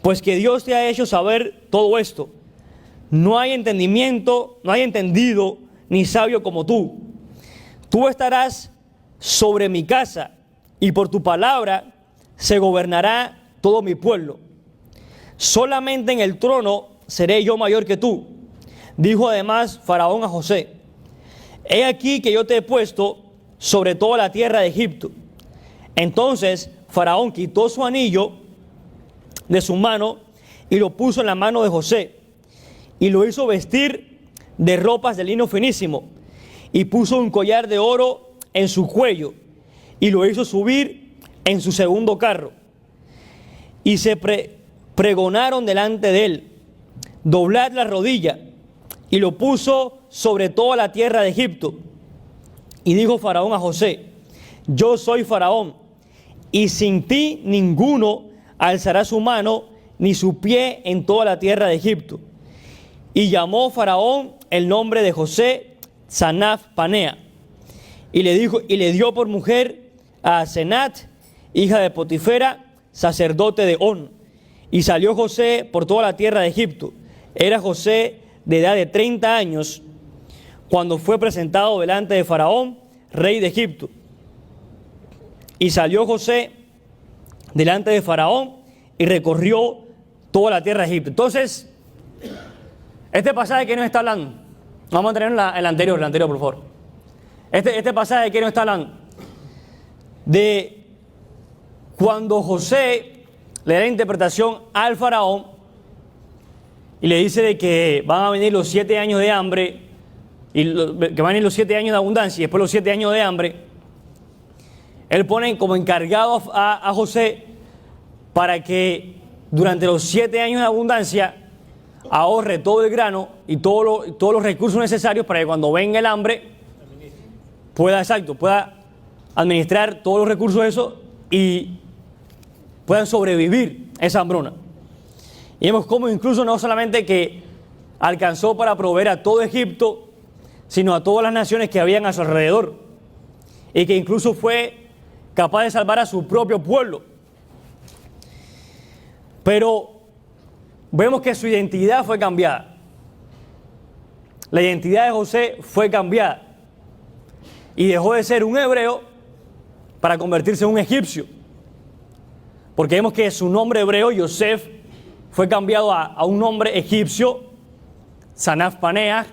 B: pues que Dios te ha hecho saber todo esto. No hay entendimiento, no hay entendido ni sabio como tú. Tú estarás sobre mi casa y por tu palabra se gobernará todo mi pueblo. Solamente en el trono seré yo mayor que tú. Dijo además Faraón a José, he aquí que yo te he puesto sobre toda la tierra de Egipto. Entonces Faraón quitó su anillo de su mano y lo puso en la mano de José y lo hizo vestir de ropas de lino finísimo y puso un collar de oro en su cuello y lo hizo subir en su segundo carro. Y se pregonaron delante de él, doblad la rodilla, y lo puso sobre toda la tierra de Egipto. Y dijo Faraón a José, yo soy Faraón, y sin ti ninguno alzará su mano ni su pie en toda la tierra de Egipto. Y llamó Faraón el nombre de José Sanaf Panea, y le dio por mujer a Asenat, hija de Potifera, sacerdote de On. Y salió José por toda la tierra de Egipto. Era José de edad de 30 años cuando fue presentado delante de Faraón, rey de Egipto. Y salió José delante de Faraón y recorrió toda la tierra de Egipto. Entonces, este pasaje, ¿de qué nos está hablando? Vamos a tener el anterior, por favor. Este pasaje, ¿de qué nos está hablando? De cuando José le da la interpretación al faraón y le dice de que van a venir los 7 años de hambre, y que van a venir los 7 años de abundancia y después los 7 años de hambre. Él pone como encargado a José para que durante los 7 años de abundancia ahorre todo el grano y todos los recursos necesarios para que cuando venga el hambre pueda administrar todos los recursos de eso y puedan sobrevivir esa hambruna. Y vemos cómo incluso no solamente que alcanzó para proveer a todo Egipto, sino a todas las naciones que habían a su alrededor, y que incluso fue capaz de salvar a su propio pueblo. Pero vemos que su identidad fue cambiada. La identidad de José fue cambiada y dejó de ser un hebreo para convertirse en un egipcio, porque vemos que su nombre hebreo, Yosef, fue cambiado a un nombre egipcio, Sanaf Paneah.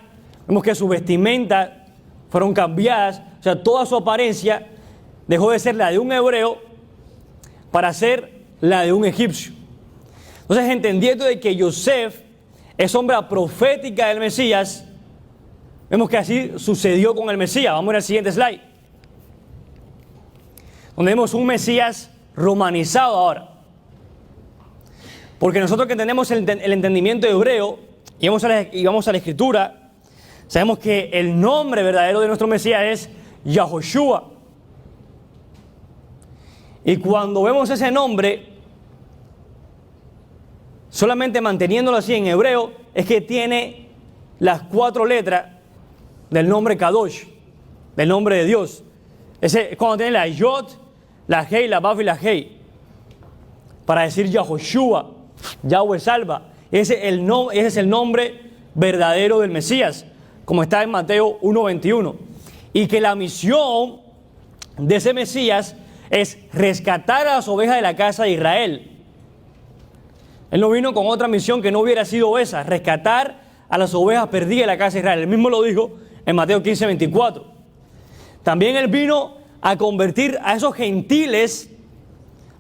B: Vemos que sus vestimentas fueron cambiadas, o sea, toda su apariencia dejó de ser la de un hebreo para ser la de un egipcio. Entonces, entendiendo de que Yosef es sombra profética del Mesías, vemos que así sucedió con el Mesías. Vamos a ver el siguiente slide, donde vemos un Mesías romanizado ahora. Porque nosotros que tenemos el entendimiento hebreo y vamos a la Escritura, sabemos que el nombre verdadero de nuestro Mesías es Yahoshua. Y cuando vemos ese nombre, solamente manteniéndolo así en hebreo, es que tiene las 4 letras del nombre Kadosh, del nombre de Dios. Ese es cuando tiene la Yod, la Hei, la Baf y la Hei, para decir Yahoshua, Yahweh salva. Ese es el nombre verdadero del Mesías, como está en Mateo 1:21. Y que la misión de ese Mesías es rescatar a las ovejas de la casa de Israel. Él no vino con otra misión que no hubiera sido esa, rescatar a las ovejas perdidas de la casa de Israel. Él mismo lo dijo en Mateo 15:24. También él vino a convertir a esos gentiles,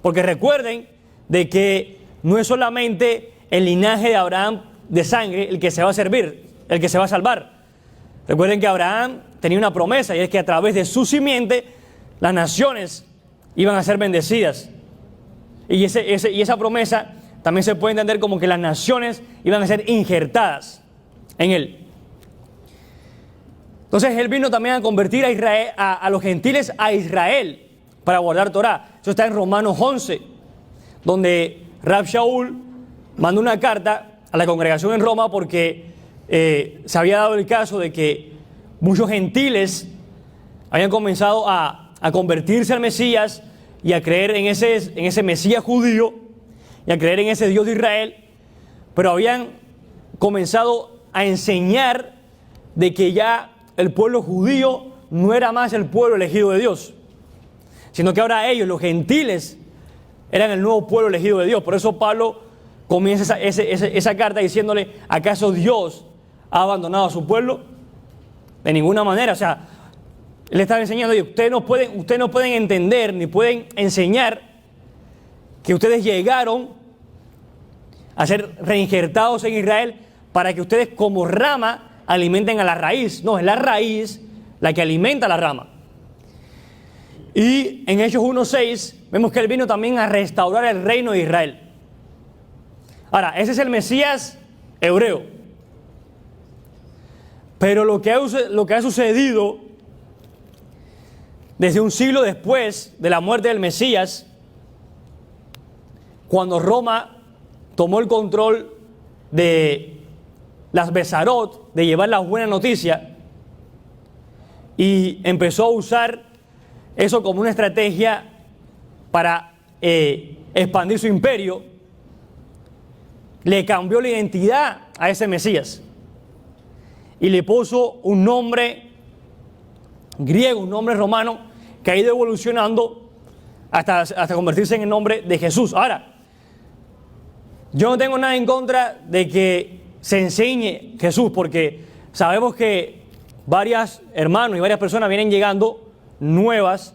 B: porque recuerden de que no es solamente el linaje de Abraham de sangre el que se va a servir, el que se va a salvar. Recuerden que Abraham tenía una promesa, y es que a través de su simiente las naciones iban a ser bendecidas. Y esa promesa también se puede entender como que las naciones iban a ser injertadas en él. Entonces él vino también a convertir a Israel, a los gentiles a Israel para guardar Torá. Eso está en Romanos 11, donde Rab Shaul mandó una carta a la congregación en Roma porque se había dado el caso de que muchos gentiles habían comenzado a convertirse al Mesías y a creer en ese Mesías judío y a creer en ese Dios de Israel, pero habían comenzado a enseñar de que ya el pueblo judío no era más el pueblo elegido de Dios, sino que ahora ellos, los gentiles, eran el nuevo pueblo elegido de Dios. Por eso Pablo comienza esa carta diciéndole, ¿acaso Dios ha abandonado a su pueblo? De ninguna manera. O sea, él estaba enseñando, ustedes no pueden entender ni pueden enseñar que ustedes llegaron a ser reinjertados en Israel para que ustedes como rama alimenten a la raíz. No, es la raíz la que alimenta a la rama. Y en Hechos 1:6 vemos que él vino también a restaurar el reino de Israel. Ahora, ese es el Mesías hebreo. Pero lo que ha sucedido desde un siglo después de la muerte del Mesías, cuando Roma tomó el control de las Besarot, de llevar la buena noticia, y empezó a usar eso como una estrategia para expandir su imperio, le cambió la identidad a ese Mesías y le puso un nombre griego, un nombre romano, que ha ido evolucionando hasta convertirse en el nombre de Jesús. Ahora, yo no tengo nada en contra de que se enseñe Jesús, porque sabemos que varios hermanos y varias personas vienen llegando nuevas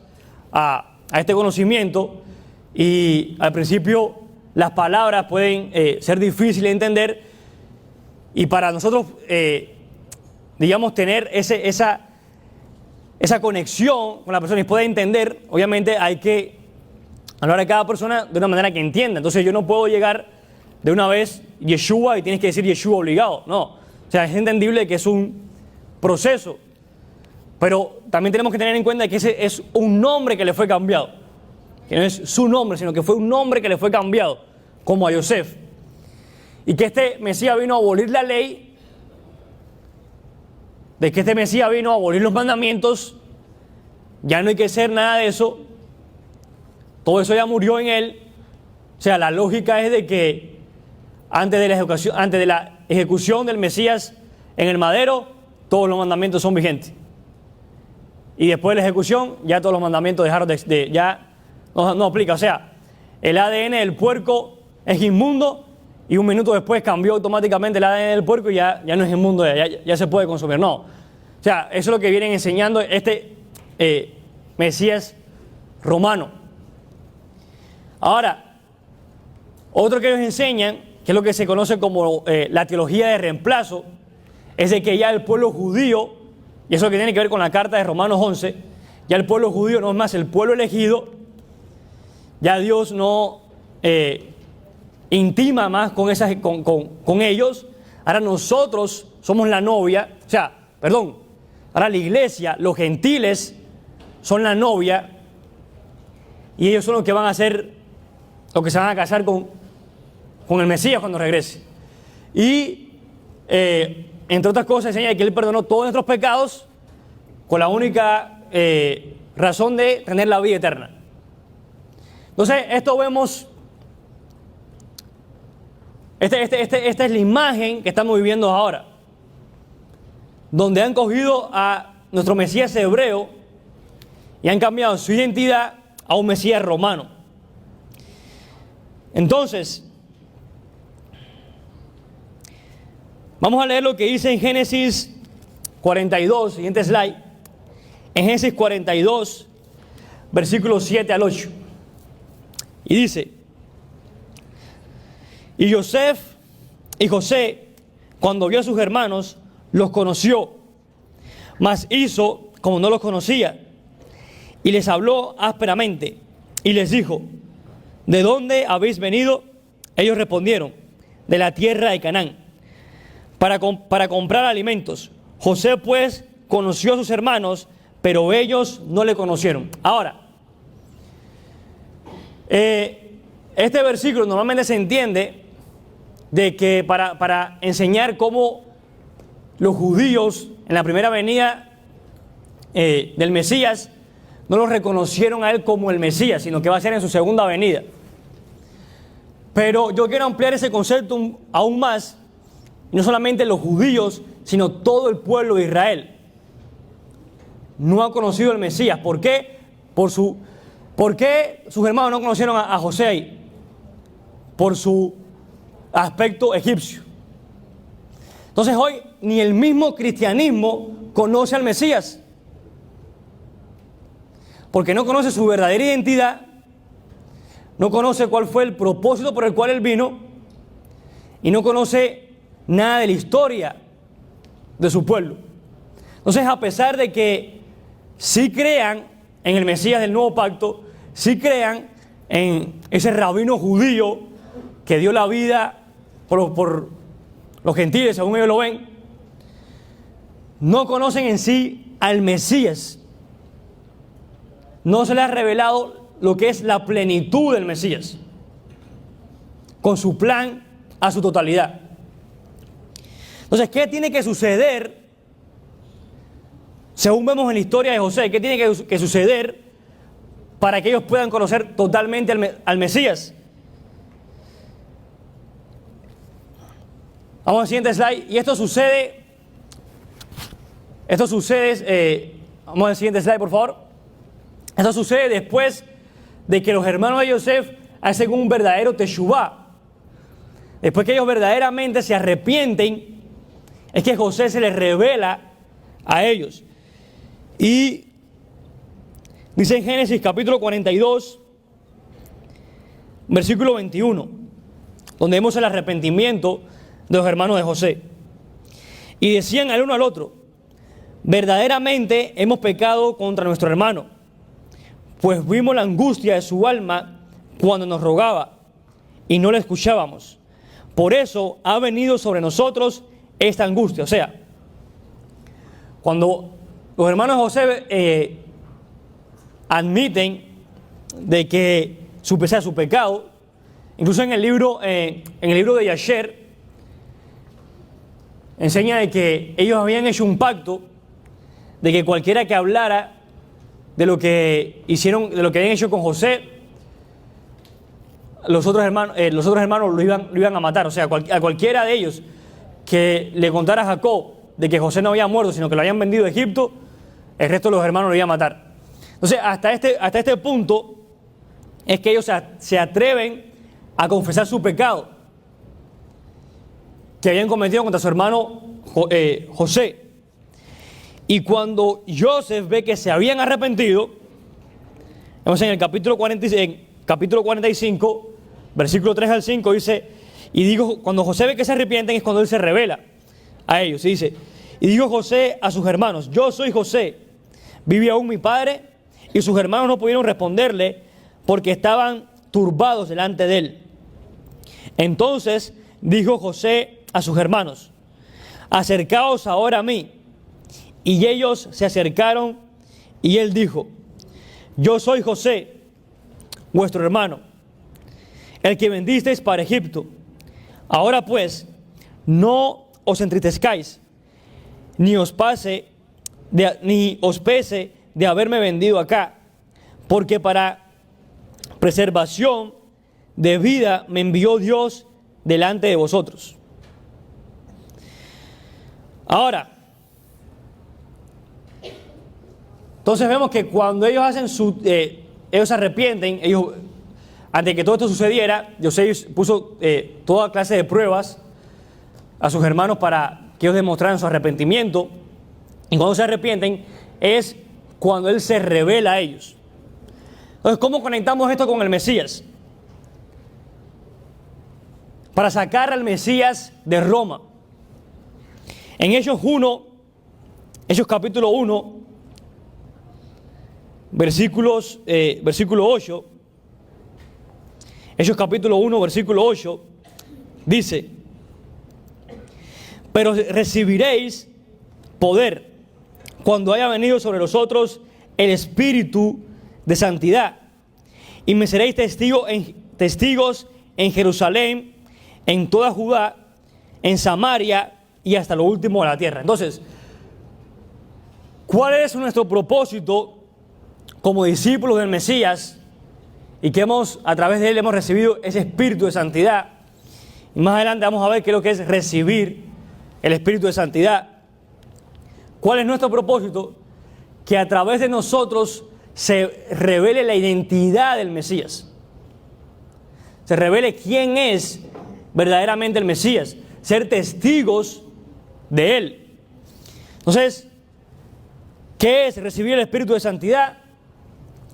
B: a este conocimiento, y al principio las palabras pueden ser difíciles de entender, y para nosotros, digamos, tener esa conexión con la persona y poder entender, obviamente hay que hablar a cada persona de una manera que entienda. Entonces yo no puedo llegar de una vez Yeshua y tienes que decir Yeshua obligado, no. O sea, es entendible que es un proceso, pero también tenemos que tener en cuenta que ese es un nombre que le fue cambiado, que no es su nombre, sino que fue un nombre que le fue cambiado, como a Yosef, y que este Mesías vino a abolir la ley, de que este Mesías vino a abolir los mandamientos. Ya no hay que hacer nada de eso, todo eso ya murió en él. O sea, la lógica es de que antes de la ejecución del Mesías en el madero, todos los mandamientos son vigentes, y después de la ejecución ya todos los mandamientos dejaron ya no aplica. O sea, el ADN del puerco es inmundo, y un minuto después cambió automáticamente el ADN del puerco y ya no es inmundo, ya se puede consumir. No, o sea, eso es lo que vienen enseñando este Mesías romano. Ahora, otro que ellos enseñan, que es lo que se conoce como la teología de reemplazo, es de que ya el pueblo judío, y eso que tiene que ver con la carta de Romanos 11, ya el pueblo judío no es más el pueblo elegido, ya Dios no intima más con ellos. Ahora nosotros somos la novia, ahora la iglesia, los gentiles son la novia, y ellos son los que van a ser, los que se van a casar con el Mesías cuando regrese. Y entre otras cosas enseña que Él perdonó todos nuestros pecados con la única razón de tener la vida eterna. Entonces, esto vemos, esta es la imagen que estamos viviendo ahora, donde han cogido a nuestro Mesías hebreo y han cambiado su identidad a un Mesías romano. Entonces, vamos a leer lo que dice en Génesis 42, siguiente slide. En Génesis 42, versículos 7 al 8. Y dice: y José, cuando vio a sus hermanos, los conoció, mas hizo como no los conocía, y les habló ásperamente, y les dijo: ¿de dónde habéis venido Ellos respondieron: de la tierra de Canaán, para comprar alimentos. José pues conoció a sus hermanos, pero ellos no le conocieron. Ahora, este versículo normalmente se entiende de que para enseñar cómo los judíos en la primera venida del Mesías no lo reconocieron a él como el Mesías, sino que va a ser en su segunda venida. Pero yo quiero ampliar ese concepto aún más, no solamente los judíos, sino todo el pueblo de Israel no ha conocido el Mesías. ¿Por qué? ¿Por qué sus hermanos no conocieron a José ahí? Por su aspecto egipcio. Entonces hoy ni el mismo cristianismo conoce al Mesías, porque no conoce su verdadera identidad, no conoce cuál fue el propósito por el cual él vino y no conoce nada de la historia de su pueblo. Entonces, a pesar de que sí crean en el Mesías del Nuevo Pacto, sí crean en ese rabino judío que dio la vida por los gentiles, según ellos lo ven, no conocen en sí al Mesías. No se les ha revelado lo que es la plenitud del Mesías, con su plan a su totalidad. Entonces, ¿qué tiene que suceder? Según vemos en la historia de José, ¿qué tiene que suceder para que ellos puedan conocer totalmente al Mesías? Vamos al siguiente slide. Y esto sucede, vamos al siguiente slide, por favor. Esto sucede después de que los hermanos de Yosef hacen un verdadero teshuvá. Después que ellos verdaderamente se arrepienten, es que José se les revela a ellos. Y dice en Génesis capítulo 42, versículo 21, donde vemos el arrepentimiento de los hermanos de José. Y decían el uno al otro: verdaderamente hemos pecado contra nuestro hermano, pues vimos la angustia de su alma cuando nos rogaba y no le escuchábamos. Por eso ha venido sobre nosotros esta angustia. O sea, cuando los hermanos de José admiten de que su pecado, incluso en el libro de Yasher, enseña de que ellos habían hecho un pacto de que cualquiera que hablara de lo que hicieron, de lo que habían hecho con José, los otros hermanos lo iban a matar. O sea, a cualquiera de ellos que le contara a Jacob de que José no había muerto, sino que lo habían vendido a Egipto, el resto de los hermanos lo iban a matar. Entonces, hasta este punto es que ellos se atreven a confesar su pecado que habían cometido contra su hermano José. Y cuando Joseph ve que se habían arrepentido, vemos en el capítulo 45, versículo 3 al 5, dice: y digo, cuando José ve que se arrepienten es cuando él se revela a ellos. Y dice: y dijo José a sus hermanos: yo soy José, vive aún mi padre. Y sus hermanos no pudieron responderle porque estaban turbados delante de él. Entonces dijo José a sus hermanos: acercaos ahora a mí. Y ellos se acercaron y él dijo: yo soy José, vuestro hermano, el que vendisteis para Egipto. Ahora pues, no os entristezcáis, ni os pese de haberme vendido acá, porque para preservación de vida me envió Dios delante de vosotros. Ahora, entonces vemos que cuando ellos hacen ellos se arrepienten, antes de que todo esto sucediera, José puso toda clase de pruebas a sus hermanos para que ellos demostraran su arrepentimiento. Y cuando se arrepienten es cuando él se revela a ellos. Entonces, ¿cómo conectamos esto con el Mesías? Para sacar al Mesías de Roma. En Hechos capítulo 1, versículo 8, Hechos capítulo 1, versículo 8, dice: pero recibiréis poder cuando haya venido sobre vosotros el Espíritu de santidad, y me seréis testigos en Jerusalén, en toda Judá, en Samaria y hasta lo último de la tierra. Entonces, ¿cuál es nuestro propósito como discípulos del Mesías? Y que a través de él hemos recibido ese Espíritu de santidad. Y más adelante vamos a ver qué es lo que es recibir el Espíritu de santidad. ¿Cuál es nuestro propósito? Que a través de nosotros se revele la identidad del Mesías. Se revele quién es verdaderamente el Mesías. Ser testigos de él. Entonces, ¿qué es recibir el Espíritu de santidad?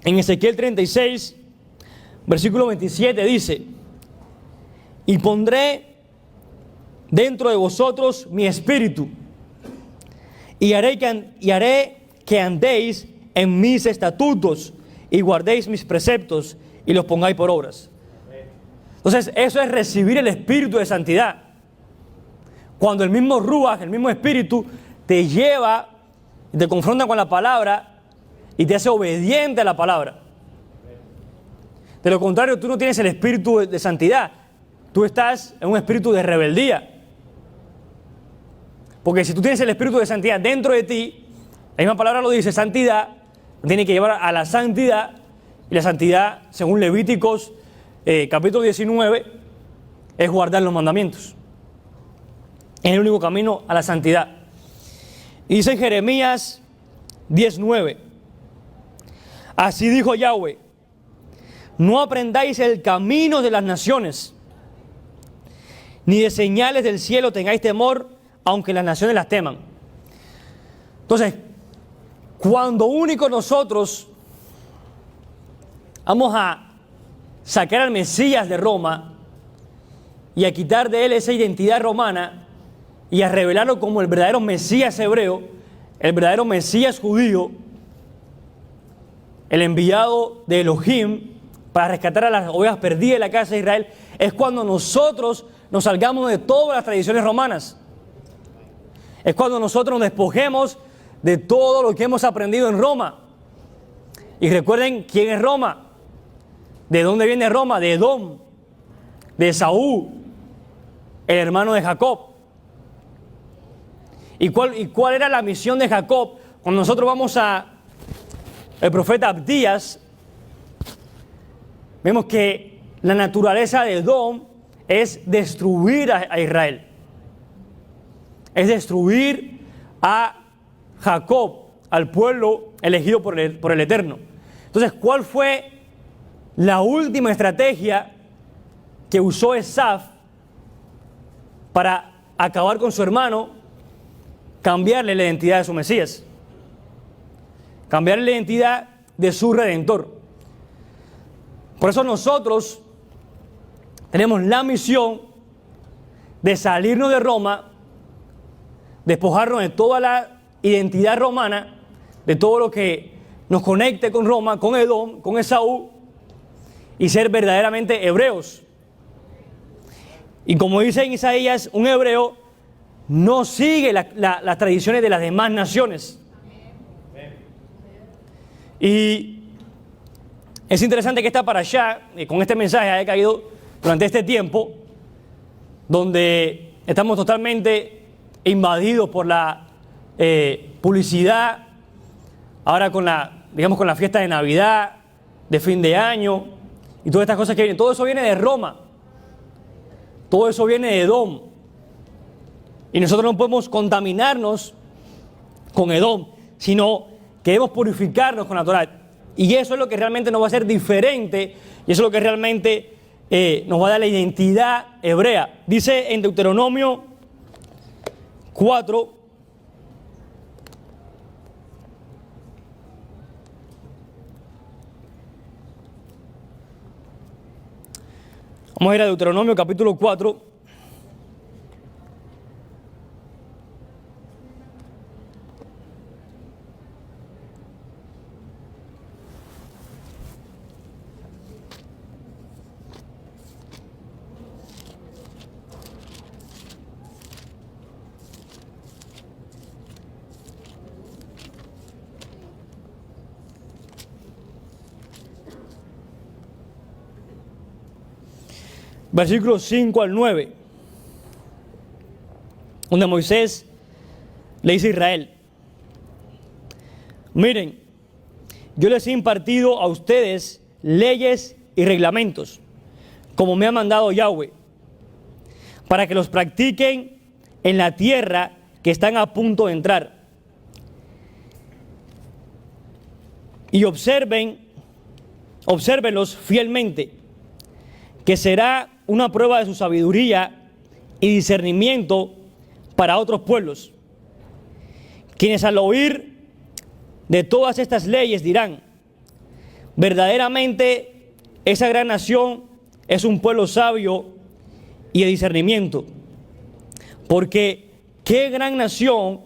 B: En Ezequiel 36, versículo 27 dice: y pondré dentro de vosotros mi espíritu, y haré que andéis en mis estatutos, y guardéis mis preceptos, y los pongáis por obras. Entonces, eso es recibir el Espíritu de santidad. Cuando el mismo Ruach, el mismo Espíritu, te lleva, te confronta con la palabra, y te hace obediente a la palabra. De lo contrario, tú no tienes el Espíritu de santidad. Tú estás en un espíritu de rebeldía. Porque si tú tienes el Espíritu de santidad dentro de ti, la misma palabra lo dice, santidad, tiene que llevar a la santidad. Y la santidad, según Levíticos capítulo 19, es guardar los mandamientos. Es el único camino a la santidad. Y dice en Jeremías 19: así dijo Yahweh, no aprendáis el camino de las naciones, ni de señales del cielo tengáis temor, aunque las naciones las teman. Entonces, cuando único nosotros vamos a sacar al Mesías de Roma y a quitar de él esa identidad romana y a revelarlo como el verdadero Mesías hebreo, el verdadero Mesías judío, el enviado de Elohim para rescatar a las ovejas perdidas de la casa de Israel, es cuando nosotros nos salgamos de todas las tradiciones romanas. Es cuando nosotros nos despojemos de todo lo que hemos aprendido en Roma. Y recuerden quién es Roma. ¿De dónde viene Roma? De Edom, de Esaú, el hermano de Jacob. ¿Y cuál era la misión de Jacob? Cuando nosotros vamos a el profeta Abdías, vemos que la naturaleza de Edom es destruir a Israel. Es destruir a Jacob, al pueblo elegido por el Eterno. Entonces, ¿cuál fue la última estrategia que usó Esaf para acabar con su hermano? Cambiarle la identidad de su Mesías. Cambiarle la identidad de su Redentor. Por eso nosotros tenemos la misión de salirnos de Roma, despojarnos de toda la identidad romana, de todo lo que nos conecte con Roma, con Edom, con Esaú, y ser verdaderamente hebreos. Y como dice en Isaías, un hebreo no sigue las tradiciones de las demás naciones. Y es interesante que esta parashá, con este mensaje, haya caído durante este tiempo, donde estamos totalmente invadidos por la publicidad, ahora con la fiesta de Navidad, de fin de año, y todas estas cosas que vienen. Todo eso viene de Roma, todo eso viene de Edom, y nosotros no podemos contaminarnos con Edom, sino que debemos purificarnos con la Torah. Y eso es lo que realmente nos va a hacer diferente, y eso es lo que realmente nos va a dar la identidad hebrea. Dice en Deuteronomio 4, vamos a ir a Deuteronomio capítulo 4. versículos 5 al 9, donde Moisés le dice a Israel: miren, yo les he impartido a ustedes leyes y reglamentos, como me ha mandado Yahweh, para que los practiquen en la tierra que están a punto de entrar. Y obsérvenlos fielmente, que será una prueba de su sabiduría y discernimiento para otros pueblos, quienes al oír de todas estas leyes dirán: verdaderamente esa gran nación es un pueblo sabio y de discernimiento, porque qué gran nación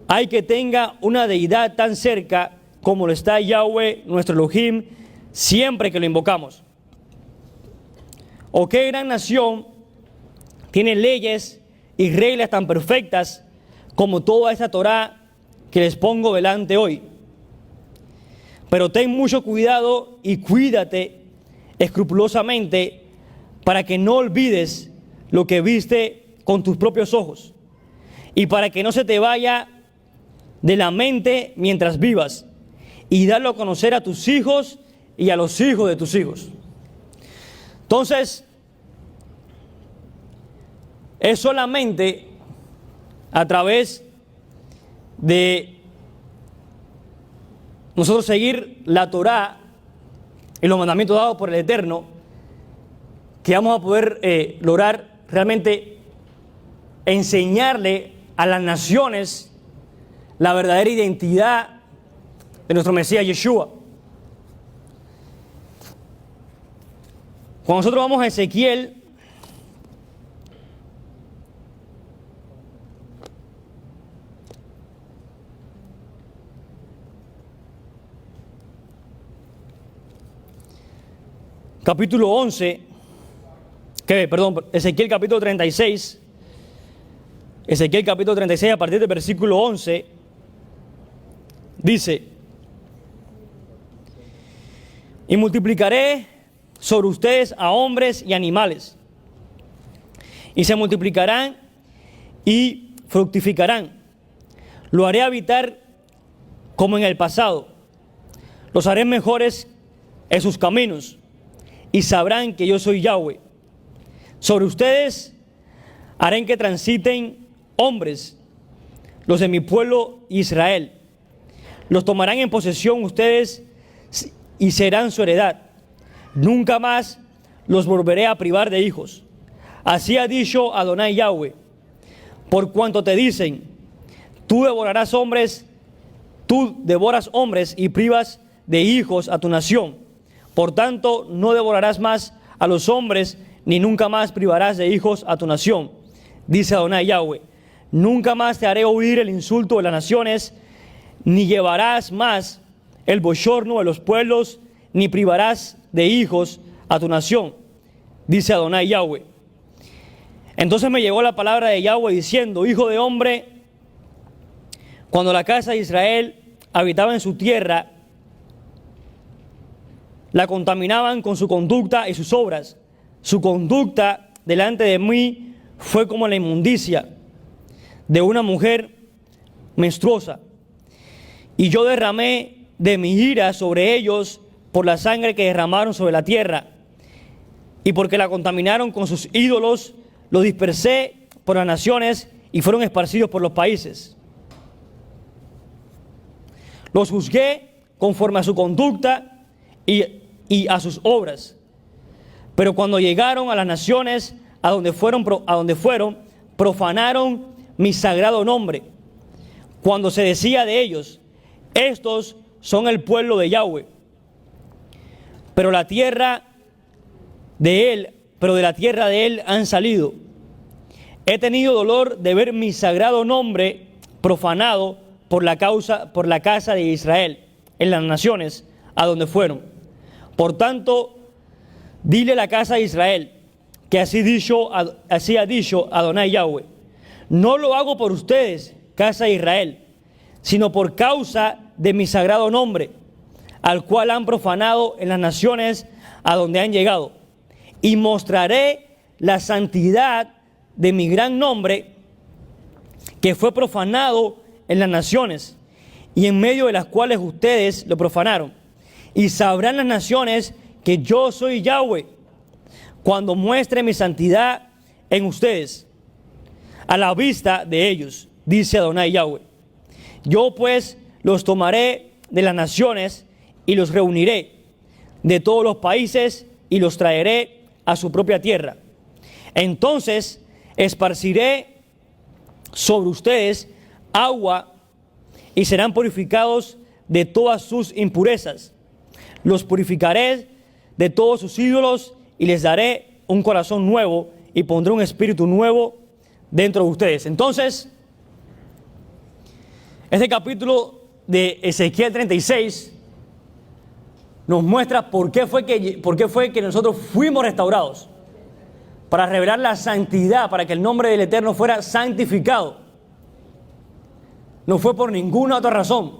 B: hay que tenga una deidad tan cerca como lo está Yahweh nuestro Elohim siempre que lo invocamos. O qué gran nación tiene leyes y reglas tan perfectas como toda esta Torá que les pongo delante hoy. Pero ten mucho cuidado y cuídate escrupulosamente para que no olvides lo que viste con tus propios ojos y para que no se te vaya de la mente mientras vivas, y darlo a conocer a tus hijos y a los hijos de tus hijos. Entonces, es solamente a través de nosotros seguir la Torá y los mandamientos dados por el Eterno que vamos a poder lograr realmente enseñarle a las naciones la verdadera identidad de nuestro Mesías Yeshua. Cuando nosotros vamos a Ezequiel, capítulo 11, Ezequiel capítulo 36, Ezequiel capítulo 36 a partir del versículo 11, dice: y multiplicaré sobre ustedes a hombres y animales, y se multiplicarán y fructificarán. Lo haré habitar como en el pasado. Los haré mejores en sus caminos, y sabrán que yo soy Yahweh. Sobre ustedes haré que transiten hombres, los de mi pueblo Israel. Los tomarán en posesión ustedes y serán su heredad. Nunca más los volveré a privar de hijos. Así ha dicho Adonai Yahweh. Por cuanto te dicen: tú devoras hombres y privas de hijos a tu nación. Por tanto, no devorarás más a los hombres, ni nunca más privarás de hijos a tu nación. Dice Adonai Yahweh: nunca más te haré oír el insulto de las naciones, ni llevarás más el bochorno de los pueblos, ni privarás de hijos a tu nación. Dice Adonai Yahweh. Entonces me llegó la palabra de Yahweh diciendo: hijo de hombre, cuando la casa de Israel habitaba en su tierra, la contaminaban con su conducta y sus obras. Su conducta delante de mí fue como la inmundicia de una mujer menstruosa. Y yo derramé de mi ira sobre ellos por la sangre que derramaron sobre la tierra. Y porque la contaminaron con sus ídolos, los dispersé por las naciones y fueron esparcidos por los países. Los juzgué conforme a su conducta y a sus obras. Pero cuando llegaron a las naciones a donde fueron, profanaron mi sagrado nombre. Cuando se decía de ellos: estos son el pueblo de Yahweh. Pero de la tierra de él han salido. He tenido dolor de ver mi sagrado nombre profanado por la casa de Israel en las naciones a donde fueron. Por tanto, dile a la casa de Israel que así ha dicho Adonai Yahweh: no lo hago por ustedes, casa de Israel, sino por causa de mi sagrado nombre, al cual han profanado en las naciones a donde han llegado. y mostraré la santidad de mi gran nombre, que fue profanado en las naciones, y en medio de las cuales ustedes lo profanaron. Y sabrán las naciones que yo soy Yahweh, cuando muestre mi santidad en ustedes, a la vista de ellos, dice Adonai Yahweh. Yo pues los tomaré de las naciones y los reuniré de todos los países y los traeré a su propia tierra. Entonces esparciré sobre ustedes agua y serán purificados de todas sus impurezas. Los purificaré de todos sus ídolos y les daré un corazón nuevo y pondré un espíritu nuevo dentro de ustedes. Entonces, este capítulo de Ezequiel 36 nos muestra por qué fue que nosotros fuimos restaurados. Para revelar la santidad, para que el nombre del Eterno fuera santificado. No fue por ninguna otra razón.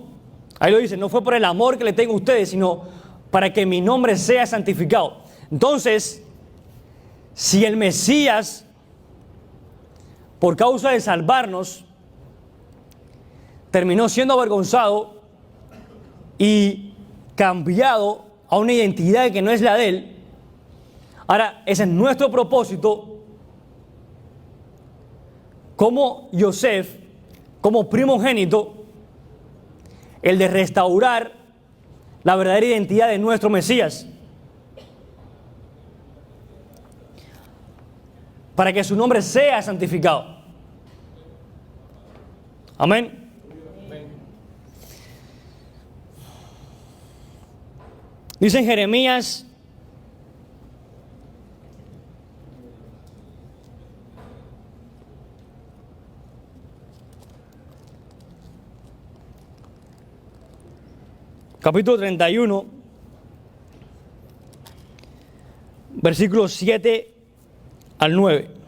B: Ahí lo dice, no fue por el amor que le tengo a ustedes, sino para que mi nombre sea santificado. Entonces, si el Mesías, por causa de salvarnos, terminó siendo avergonzado y cambiado a una identidad que no es la de él, ahora ese es nuestro propósito como Yosef, como primogénito, el de restaurar la verdadera identidad de nuestro Mesías, para que su nombre sea santificado. Amén. Dice en Jeremías capítulo 31, versículos 7 al 9.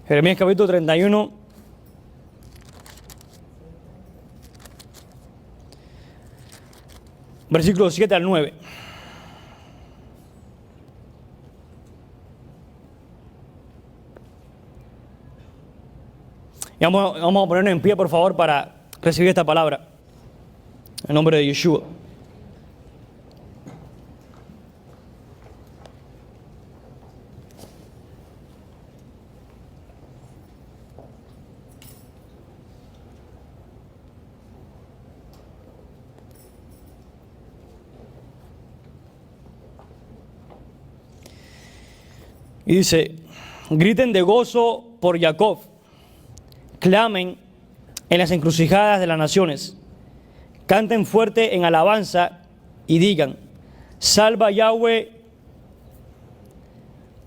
B: Jeremías capítulo 31, versículos 7 al 9. Y vamos a ponernos en pie, por favor, para recibir esta palabra. En nombre de Yeshua. Y dice, griten de gozo por Jacob, clamen en las encrucijadas de las naciones, canten fuerte en alabanza y digan, salva Yahweh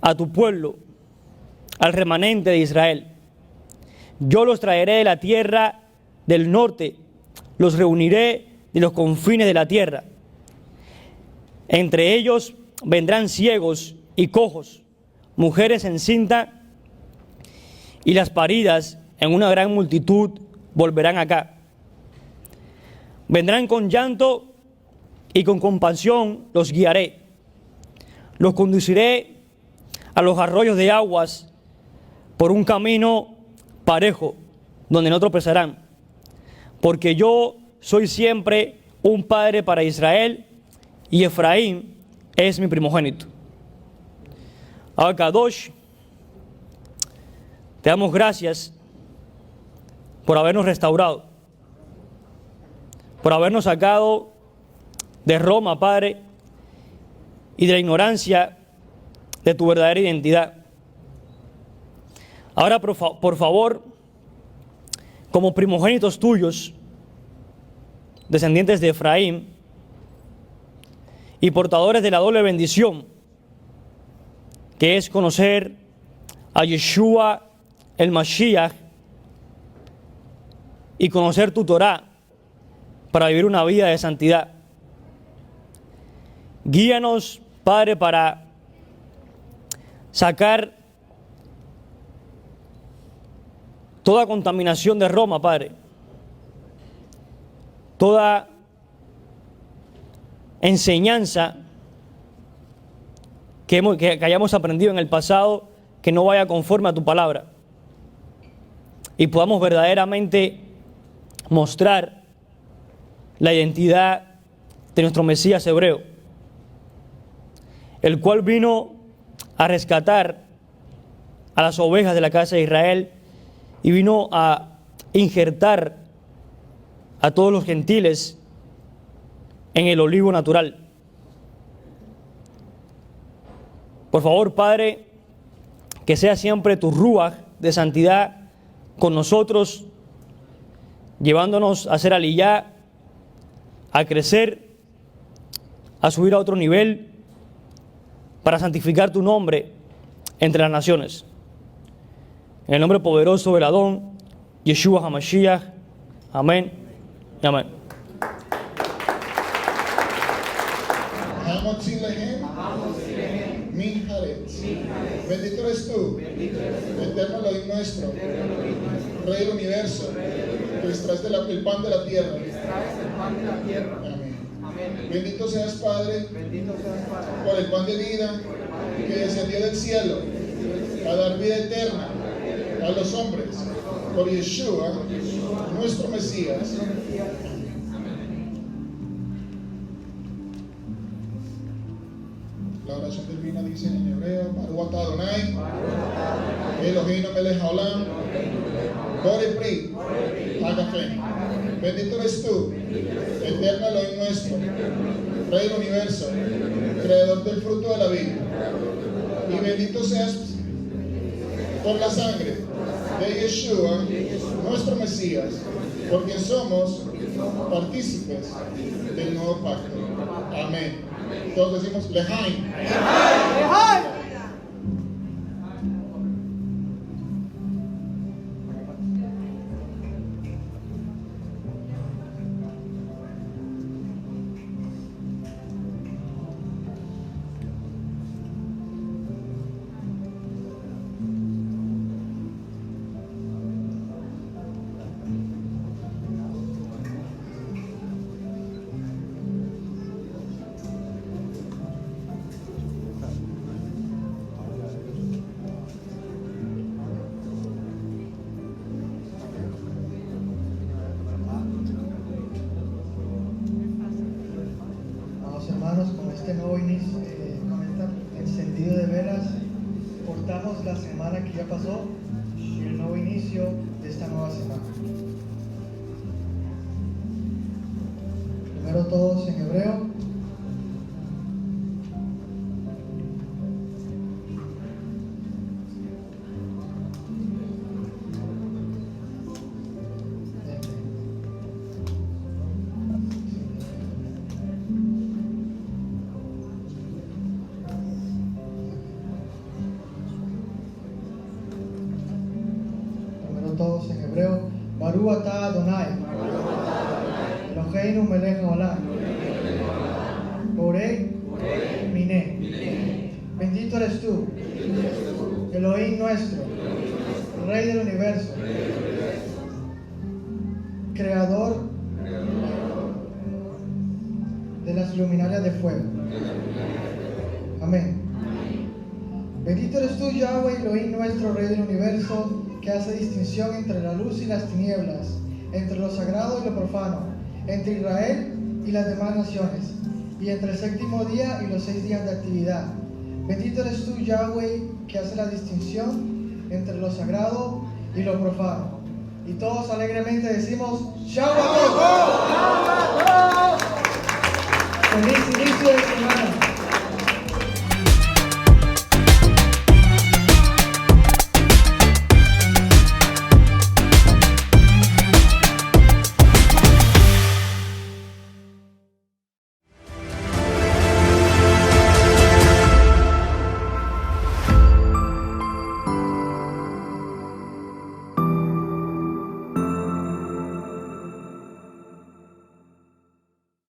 B: a tu pueblo, al remanente de Israel. Yo los traeré de la tierra del norte, los reuniré de los confines de la tierra. Entre ellos vendrán ciegos y cojos, mujeres encinta y las paridas en una gran multitud volverán acá. Vendrán con llanto y con compasión los guiaré. Los conduciré a los arroyos de aguas por un camino parejo donde no tropezarán. Porque yo soy siempre un padre para Israel y Efraín es mi primogénito. Kadosh, te damos gracias por habernos restaurado, por habernos sacado de Roma, Padre, y de la ignorancia de tu verdadera identidad. Ahora, por favor, como primogénitos tuyos, descendientes de Efraín, y portadores de la doble bendición, que es conocer a Yeshua el Mashiach y conocer tu Torah para vivir una vida de santidad. Guíanos, Padre, para sacar toda contaminación de Roma, Padre. Toda enseñanza que hayamos aprendido en el pasado que no vaya conforme a tu palabra. Y podamos verdaderamente mostrar la identidad de nuestro Mesías hebreo, el cual vino a rescatar a las ovejas de la casa de Israel y vino a injertar a todos los gentiles en el olivo natural. Por favor, Padre, que sea siempre tu ruaj de santidad con nosotros, llevándonos a ser aliyá, a crecer, a subir a otro nivel, para santificar tu nombre entre las naciones. En el nombre poderoso del Adón, Yeshua HaMashiach, amén y amén.
C: Bendito eres tú, eterno Elohim nuestro, Rey del universo, que extraes el pan de la tierra. Amén. Bendito seas, Padre, por el pan de vida que descendió del cielo a dar vida eterna a los hombres, por Yeshua, nuestro Mesías. La oración divina dice en hebreo: Baruch atah Adonai, Eloheinu melech haolam, Borei pri hagafen. Bendito eres tú, eterno Elohim nuestro, Rey del universo, creador del fruto de la vida. Y bendito seas por la sangre de Yeshua, nuestro Mesías, por quien somos partícipes del nuevo pacto. Amén. Todos decimos Lehaim.
D: Con este nuevo inicio, con este encendido de velas, portamos la semana que ya pasó y el nuevo inicio de esta nueva semana. Primero todos en hebreo. Todos en hebreo. Baruch atah Adonai, Eloheinu melech haolam, Borei miné. Bendito eres tú, Elohim nuestro, Rey del universo, creador de las luminarias de fuego. Amén. Bendito eres tú, Yahweh, Elohim nuestro, Rey del universo, que hace distinción entre la luz y las tinieblas, entre lo sagrado y lo profano, entre Israel y las demás naciones, y entre el séptimo día y los 6 días de actividad. Bendito eres tú, Yahweh, que hace la distinción entre lo sagrado y lo profano. Y todos alegremente decimos Shabbat. Feliz inicio de semana.